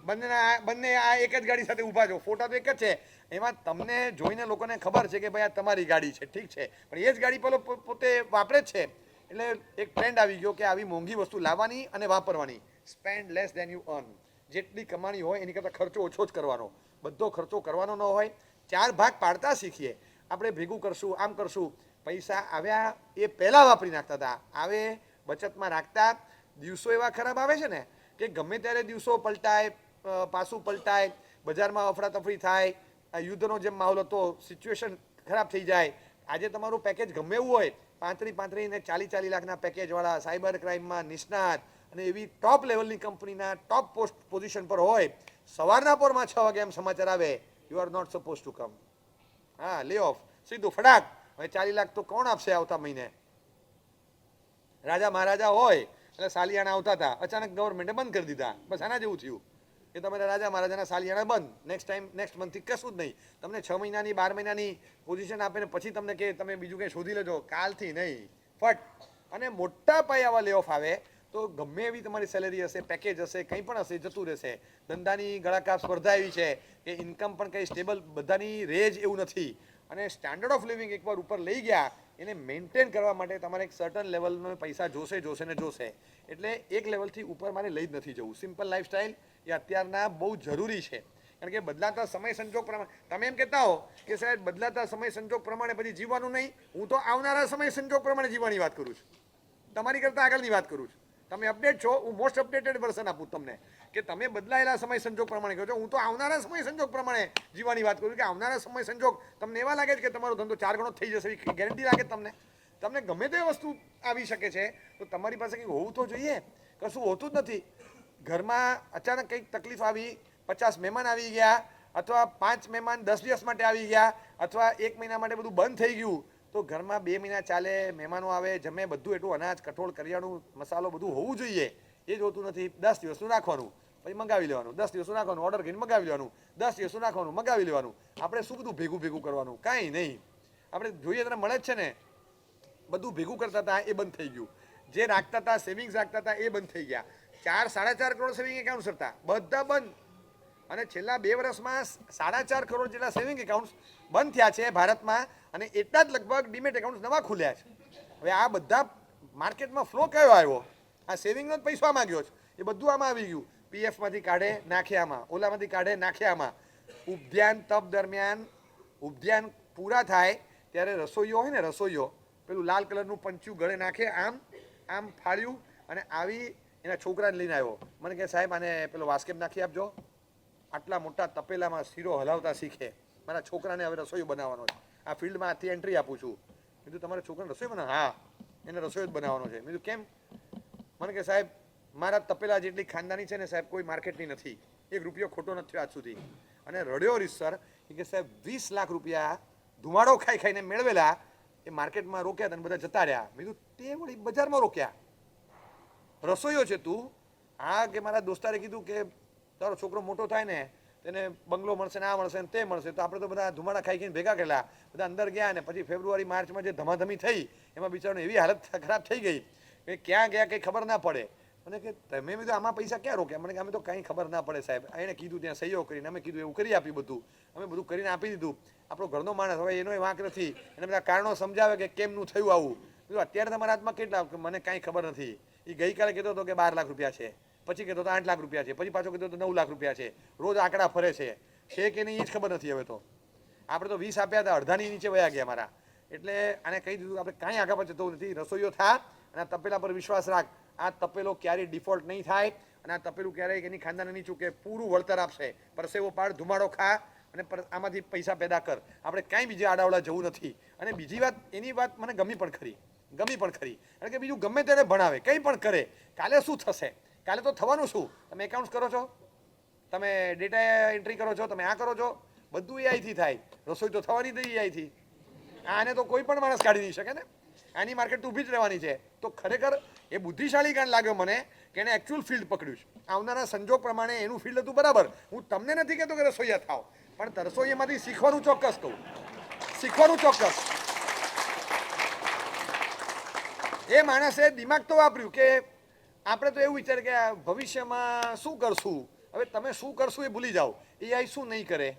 બંને આ એક જ ગાડી સાથે ઊભા છો, ફોટા તો એક જ છે. એમાં તમને જોઈને લોકોને ખબર છે કે ભાઈ આ તમારી ગાડી છે, ઠીક છે, પણ એ જ ગાડી પોતે વાપરે જ છે. એટલે એક ટ્રેન્ડ આવી ગયો કે આવી મોંઘી વસ્તુ લાવવાની અને વાપરવાની. Spend less than you earn. જેટલી કમાણી હોય એની કરતાં ખર્ચો ઓછો જ કરવાનો, બધો ખર્ચો કરવાનો ન હોય. 4 ભાગ પાડતા શીખીએ. આપણે ભેગું કરશું, આમ કરશું. પૈસા આવ્યા એ પહેલાં વાપરી નાખતા હતા, આવે બચતમાં રાખતા. દિવસો એવા ખરાબ આવે છે ને કે ગમે ત્યારે દિવસો પલટાય, પાછું પલટાય, બજારમાં અફરાતફરી થાય, યુદ્ધનો જેમ માહોલ હતો, સિચ્યુએશન ખરાબ થઈ જાય. આજે તમારું પેકેજ ગમે એવું હોય, 35 ને 40 લાખના પેકેજવાળા, સાયબર ક્રાઇમમાં નિષ્ણાત અને એવી ટોપ લેવલની કંપનીના ટોપ પોઝિશન પર હોય, સવારના પોરમાં 6 વાગે એમ સમાચાર આવે, you are not suppose to come. હા, લે ઓફ, સીધું ફટાક. હવે 40 લાખ તો કોણ આપશે આવતા મહિને? રાજા મહારાજા હોય એટલે સાલિયાણા આવતા હતા, અચાનક ગવર્મેન્ટે બંધ કરી દીધા. બસ આના જેવું થયું કે તમે રાજા મહારાજાના સાલિયાણા બંધ, નેક્સ્ટ મંથથી કશું જ નહીં. તમને 6 મહિનાની 12 મહિનાની પોઝિશન આપે ને પછી તમને કે તમે બીજું કંઈ શોધી લેજો, કાલથી નહીં, ફટ. અને મોટા પાયે આવા લે ઓફ આવે તો ગમે એવી તમારી સેલેરી હશે, પેકેજ હશે, કંઈ પણ હશે, જતું રહેશે. ધંધાની ગળાકાપ સ્પર્ધા એવી છે કે ઇન્કમ પણ કંઈ સ્ટેબલ બધાની રેજ એવું નથી. અને સ્ટાન્ડર્ડ ઓફ લિવિંગ એકવાર ઉપર લઈ ગયા, એને મેન્ટેન કરવા માટે તમારે એક સર્ટન લેવલનો પૈસા જોશે ને જોશે. એટલે એક લેવલથી ઉપર મારે લઈ જ નથી જવું. સિમ્પલ લાઈફસ્ટાઈલ એ અત્યારના બહુ જરૂરી છે. કારણ કે બદલાતા સમય સંજોગ પ્રમાણે તમે એમ કહેતા હો કે સાહેબ બદલાતા સમય સંજોગ પ્રમાણે પછી જીવવાનું નહીં. હું તો આવનારા સમય સંજોગ પ્રમાણે જીવવાની વાત કરું છું, તમારી કરતાં આગળની વાત કરું છું. તમે અપડેટ છો, હું મોસ્ટ અપડેટેડ વર્ઝન આપું તમને કે તમે બદલાયેલા સમય સંજોગ પ્રમાણે કહો છો. હું તો આવનારા સમય સંજોગ પ્રમાણે જીવવાની વાત કરું કે આવનારા સમય સંજોગ તમને એવા લાગે છે કે તમારો ધંધો 4 ગણો થઈ જશે એવી ગેરંટી લાગે તમને ગમે તે વસ્તુ આવી શકે છે. તો તમારી પાસે કંઈક હોવું તો જોઈએ. કશું હોતું જ નથી. ઘરમાં અચાનક કંઈક તકલીફ આવી, 50 મહેમાન આવી ગયા, અથવા 5 મહેમાન 10 દિવસ માટે આવી ગયા, અથવા 1 મહિના માટે બધું બંધ થઈ ગયું, તો ઘરમાં 2 મહિના ચાલે, મહેમાનો આવે, જમે, બધું એટલું અનાજ, કઠોળ, કરિયાણું, મસાલો બધું હોવું જોઈએ. એ જ હોતું નથી. 10 દિવસનું રાખવાનું, પછી મંગાવી લેવાનું, 10 દિવસનું રાખવાનું, ઓર્ડર કરીને મંગાવી લેવાનું, 10 દિવસનું રાખવાનું, મંગાવી લેવાનું. આપણે શું બધું ભેગું કરવાનું? કાંઈ નહીં. આપણે જોઈએ ત્યારે મળે જ છે ને. બધું ભેગું કરતા હતા એ બંધ થઈ ગયું. જે રાખતા હતા, સેવિંગ્સ રાખતા હતા એ બંધ થઈ ગયા. 4-4.5 કરોડ સેવિંગ એકાઉન્ટ્સ હતા, બધા બંધ. અને છેલ્લા 2 વર્ષમાં 4.5 કરોડ જેટલા સેવિંગ એકાઉન્ટ્સ બંધ થયા છે ભારતમાં. અને એટલા જ લગભગ ડીમેટ એકાઉન્ટ્સ નવા ખુલ્યા છે. હવે આ બધા માર્કેટમાં ફ્લો કયો આવ્યો? આ સેવિંગનો જ પૈસા માંગ્યો છે, એ બધું આમાં આવી ગયું. પીએફમાંથી કાઢે નાખે આમાં, ઓલામાંથી કાઢે નાખે આમાં. ઉપધ્યાન તપ દરમિયાન ઉપધ્યાન પૂરા થાય ત્યારે રસોઈયો હોય ને, રસોઈયો પેલું લાલ કલરનું પંચું ગળે નાખે, આમ ફાળ્યું અને આવી એના છોકરાને લઈને આવ્યો. મને કહે સાહેબ આને પેલો વાસ્કેપ નાખી આપજો. આટલા મોટા તપેલામાં શીરો હલાવતા શીખે. મારા છોકરાને હવે રસોઈ બનાવવાનો છે. આ ફિલ્ડમાં આથી એન્ટ્રી આપું છું. મેં કીધું તમારા છોકરાને રસોઈ બનાવ? હા, એને રસોઈ જ બનાવવાનો છે. મેં કીધું કેમ? મને કે સાહેબ મારા તપેલા જેટલી ખાનદાની છે ને સાહેબ કોઈ માર્કેટની નથી. 1 રૂપિયો ખોટો નથી થયો આજ સુધી. અને રડ્યો રીસર કે સાહેબ 20 લાખ રૂપિયા ધુમાડો ખાઈ ખાઈને મેળવેલા એ માર્કેટમાં રોક્યા હતા અને બધા જતા રહ્યા. મેં કીધું તે વળી બજારમાં રોક્યા, રસોઈયો છે તું? હા કે મારા દોસ્તારે કીધું કે તારો છોકરો મોટો થાય ને તેને બંગલો મળશે ને આ મળશે ને તે મળશે, તો આપણે તો બધા ધુમાડા ખાઈ ખાઈને ભેગા કરેલા, બધા અંદર ગયા ને પછી ફેબ્રુઆરી માર્ચમાં જે ધમાધમી થઈ એમાં બિચારાને એવી હાલત ખરાબ થઈ ગઈ કે ક્યાં ગયા કંઈ ખબર ના પડે. મને કે તમે કીધું આમાં પૈસા ક્યાં રોક્યા? મને કે અમે તો કંઈ ખબર ના પડે સાહેબ, એણે કીધું ત્યાં સહીઓ કરીને અમે કીધું એવું કરી આપ્યું બધું, અમે બધું કરીને આપી દીધું. આપણો ઘરનો માણસ હવે એનો વાંક નથી, એને બધા કારણો સમજાવે કે કેમનું થયું આવું. અત્યારે તમારા હાથમાં કેટલા? મને કાંઈ ખબર નથી. એ ગઈકાલે કહેતો હતો કે 12 લાખ રૂપિયા છે, પછી કહેતો હતો 8 લાખ રૂપિયા છે, પછી પાછો કહેતો હતો 9 લાખ રૂપિયા છે. રોજ આંકડા ફરે છે કે નહીં એ જ ખબર નથી. હવે તો આપણે તો 20 આપ્યા હતા, અડધાની નીચે વયા ગયા મારા. એટલે આને કહી દીધું આપણે કાંઈ આગળ પાછળ થતું નથી, રસોઈયો થા અને આ તપેલા પર વિશ્વાસ રાખ. આ તપેલો ક્યારેય ડિફોલ્ટ નહીં થાય અને આ તપેલું ક્યારેય એની ખાનદાને નહીં ચૂકે, પૂરું વળતર આપશે. પરસેવો પાડ, ધુમાડો ખા અને આમાંથી પૈસા પેદા કર. આપણે કાંઈ બીજા આડાવડા જવું નથી. અને બીજી વાત, એની વાત મને ગમી પણ ખરી. કારણ કે બીજું ગમે ત્યારે ભણાવે, કંઈ પણ કરે, કાલે શું થશે? કાલે તો થવાનું શું? તમે એકાઉન્ટ્સ કરો છો, તમે ડેટા એન્ટ્રી કરો છો, તમે આ કરો છો, બધું એઆઈથી થાય. રસોઈ તો થવાની જ એઆઈથી. આને તો કોઈ પણ માણસ કાઢી નહીં શકે ને. આની માર્કેટ તો ઊભી જ રહેવાની છે. તો ખરેખર એ બુદ્ધિશાળી કાન લાગ્યો મને કે એને એકચ્યુઅલ ફિલ્ડ પકડ્યું છે. આવનારા સંજોગ પ્રમાણે એનું ફિલ્ડ હતું બરાબર. હું તમને નથી કહેતો કે રસોઈયા થાવ, પણ રસોઈયામાંથી શીખવાનું ચોક્કસ કહું, શીખવાનું ચોક્કસ. એ માણસે દિમાગ તો વાપર્યું કે આપણે તો એવું વિચારે કે ભવિષ્યમાં શું કરશું. હવે તમે શું કરશું એ ભૂલી જાઓ, એઆઈ શું નહીં કરે,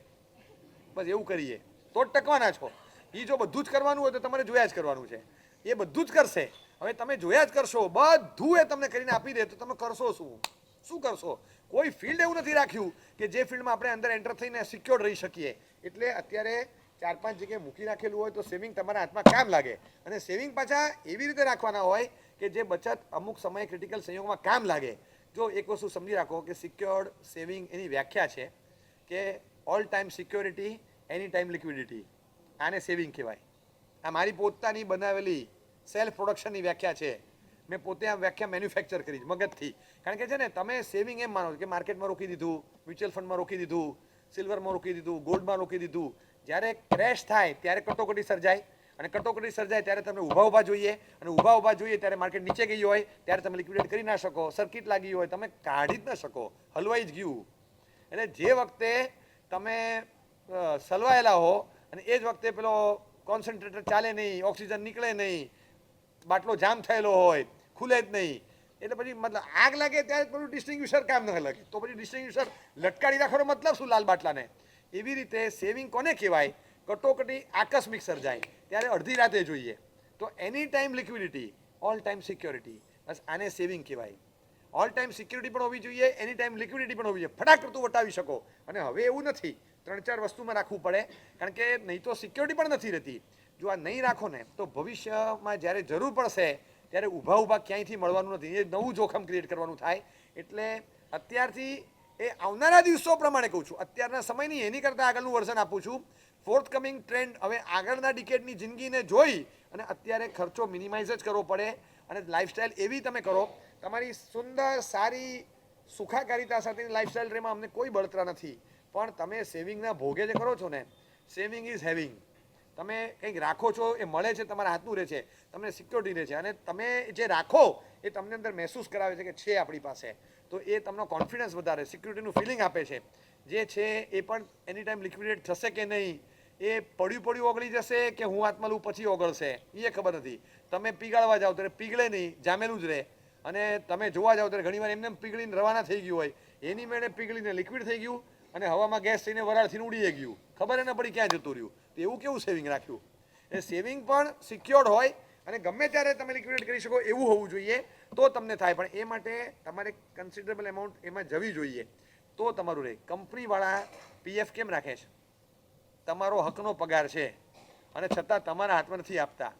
બસ એવું કરીએ તો જ ટકવાના છો. એ જો બધું જ કરવાનું હોય તો તમારે જોયા જ કરવાનું છે. એ બધું જ કરશે. હવે તમે જોયા જ કરશો, બધું એ તમને કરીને આપી દે તો તમે કરશો શું કરશો? કોઈ ફિલ્ડ એવું નથી રાખ્યું કે જે ફિલ્ડમાં આપણે અંદર એન્ટર થઈને સિક્યોર રહી શકીએ. એટલે અત્યારે 4-5 જગ્યાએ મૂકી રાખેલું હોય તો સેવિંગ તમારા હાથમાં કામ લાગે. અને સેવિંગ પાછા એવી રીતે રાખવાના હોય કે જે બચત અમુક સમયે ક્રિટિકલ સંયોગમાં કામ લાગે. જો એક વસ્તુ સમજી રાખો કે સિક્યોર્ડ સેવિંગ એની વ્યાખ્યા છે કે ઓલ ટાઈમ સિક્યોરિટી, એની ટાઈમ લિક્વિડિટી. આને સેવિંગ કહેવાય. આ મારી પોતાની બનાવેલી સેલ્ફ પ્રોડક્શનની વ્યાખ્યા છે. મેં પોતે આ વ્યાખ્યા મેન્યુફેક્ચર કરી મગજથી. કારણ કે છે ને તમે સેવિંગ એમ માનો કે માર્કેટમાં રોકી દીધું, મ્યુચ્યુઅલ ફંડમાં રોકી દીધું, સિલ્વરમાં રોકી દીધું, ગોલ્ડમાં રોકી દીધું. જ્યારે ક્રેશ થાય ત્યારે કટોકટી સર્જાય, અને કટોકટી સર્જાય ત્યારે તમે ઊભા જોઈએ, અને ઊભા જોઈએ ત્યારે માર્કેટ નીચે ગઈ હોય ત્યારે તમે લિક્વિડેટ કરી ના શકો, સર્કિટ લાગી હોય તમે કાઢી જ ન શકો, હલવાઈ જ ગયું. એટલે જે વખતે તમે સલવાયેલા હો અને એ જ વખતે પેલો કોન્સન્ટ્રેટર ચાલે નહીં, ઓક્સિજન નીકળે નહીં, બાટલો જામ થયેલો હોય, ખુલે જ નહીં, એટલે પછી મતલબ આગ લાગે ત્યારે પેલું ડિસ્ટિંગ્વિશર કામ ન લાગે, તો પછી ડિસ્ટિંગ્વિશર લટકાડી રાખવાનો મતલબ શું લાલ બાટલાને? એવી રીતે સેવિંગ કોને કહેવાય? કટોકટી આકસ્મિક સર્જાય ત્યારે અડધી રાતે જોઈએ તો any time liquidity, all time security, બસ આને સેવિંગ કહેવાય. ઓલ ટાઈમ સિક્યોરિટી પણ હોવી જોઈએ, એની ટાઈમ લિક્વિડિટી પણ હોવી જોઈએ. ફટાક કરતું વટાવી શકો. અને હવે એવું નથી, 3-4 વસ્તુમાં રાખવું પડે, કારણ કે નહીં તો સિક્યોરિટી પણ નથી રહેતી. જો આ નહીં રાખો ને તો ભવિષ્યમાં જ્યારે જરૂર પડશે ત્યારે ઊભા ક્યાંયથી મળવાનું નથી. એ નવું જોખમ ક્રિએટ કરવાનું થાય. એટલે અત્યારથી એ આવનારા દિવસો પ્રમાણે કહું છું, અત્યારના સમયની એની કરતાં આગળનું વર્ઝન આપું છું. ફોર્થ કમિંગ ટ્રેન્ડ હવે આગળના ડિકેડની જિંદગીને જોઈ અને અત્યારે ખર્ચો મિનિમાઇઝ જ કરવો પડે. અને લાઈફસ્ટાઈલ એવી તમે કરો, તમારી સુંદર સારી સુખાકારિતા સાથેની લાઈફસ્ટાઈલ રેમાં અમને કોઈ બળતરા નથી, પણ તમે સેવિંગના ભોગે જે કરો છો ને, સેવિંગ ઇઝ હેવિંગ. તમે કંઈક રાખો છો, એ મળે છે, તમારા હાથનું રહે છે, તમને સિક્યોરિટી રહે છે, અને તમે જે રાખો એ તમને અંદર મહેસૂસ કરાવે છે કે છે આપણી પાસે, તો એ તમને કોન્ફિડન્સ વધારે, સિક્યુરિટીનું ફિલિંગ આપે છે. જે છે એ પણ એની ટાઈમ લિક્વિડેટ થશે કે નહીં, એ પડ્યું ઓગળી જશે કે હું હાથમાં લઉં પછી ઓગળશે એ ખબર નથી. તમે પીગાળવા જાઓ ત્યારે પીગળે નહીં, જામેલું જ રહે. અને તમે જોવા જાઓ ત્યારે ઘણીવાર એમને પીગળીને રવાના થઈ ગયું હોય, એની મેળે પીગળીને લિક્વિડ થઈ ગયું અને હવામાં ગેસ થઈને વરાળથી ઉડી ગયું, ખબર એને પડી ક્યાં જતું રહ્યું. તો એવું કેવું સેવિંગ રાખ્યું? એ સેવિંગ પણ સિક્યોર્ડ હોય અને ગમે ત્યારે તમે લિક્વિડેટ કરી શકો એવું હોવું જોઈએ, તો તમને થાય. પણ એ માટે તમારે કન્સિડરેબલ એમાઉન્ટ એમાં જવી જોઈએ, તો તમારું રહે. કંપનીવાળા પીએફ કેમ રાખે છે? તમારો હકનો પગાર છે અને છતાં તમારા હાથમાં નથી આપતા.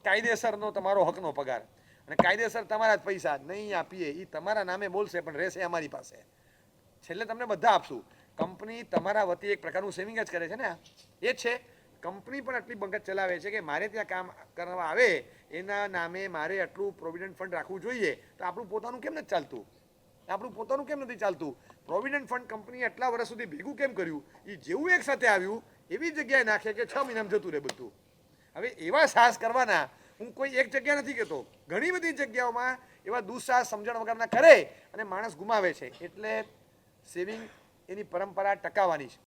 કાયદેસરનો તમારો હકનો પગાર અને કાયદેસર તમારા જ પૈસા નહીં આપીએ, એ તમારા નામે બોલશે પણ રહેશે અમારી પાસે. છેલ્લે તમને બધા આપશું. કંપની તમારા વતી એક પ્રકારનું સેવિંગ જ કરે છે ને એ જ છે. કંપની પણ આટલી બંગત ચલાવે છે કે મારે ત્યાં કામ કરવા આવે એના નામે મારે આટલું પ્રોવિડન્ટ ફંડ રાખવું જોઈએ. તો આપણું પોતાનું કેમ નથી ચાલતું? આપણું પોતાનું કેમ નથી ચાલતું? પ્રોવિડન્ટ ફંડ કંપનીએ આટલા વર્ષ સુધી ભેગું કેમ કર્યું? એ જેવું એક સાથે આવ્યું એવી જગ્યાએ નાખે કે 6 મહિનામાં જતું રહે બધું. હવે એવા સાહસ કરવાના હું કોઈ એક જગ્યા નથી કહેતો, ઘણી બધી જગ્યાઓમાં એવા દુઃસાહસ સમજણ વગરના કરે અને માણસ ગુમાવે છે. એટલે સેવિંગ એની પરંપરા ટકાવવાની છે.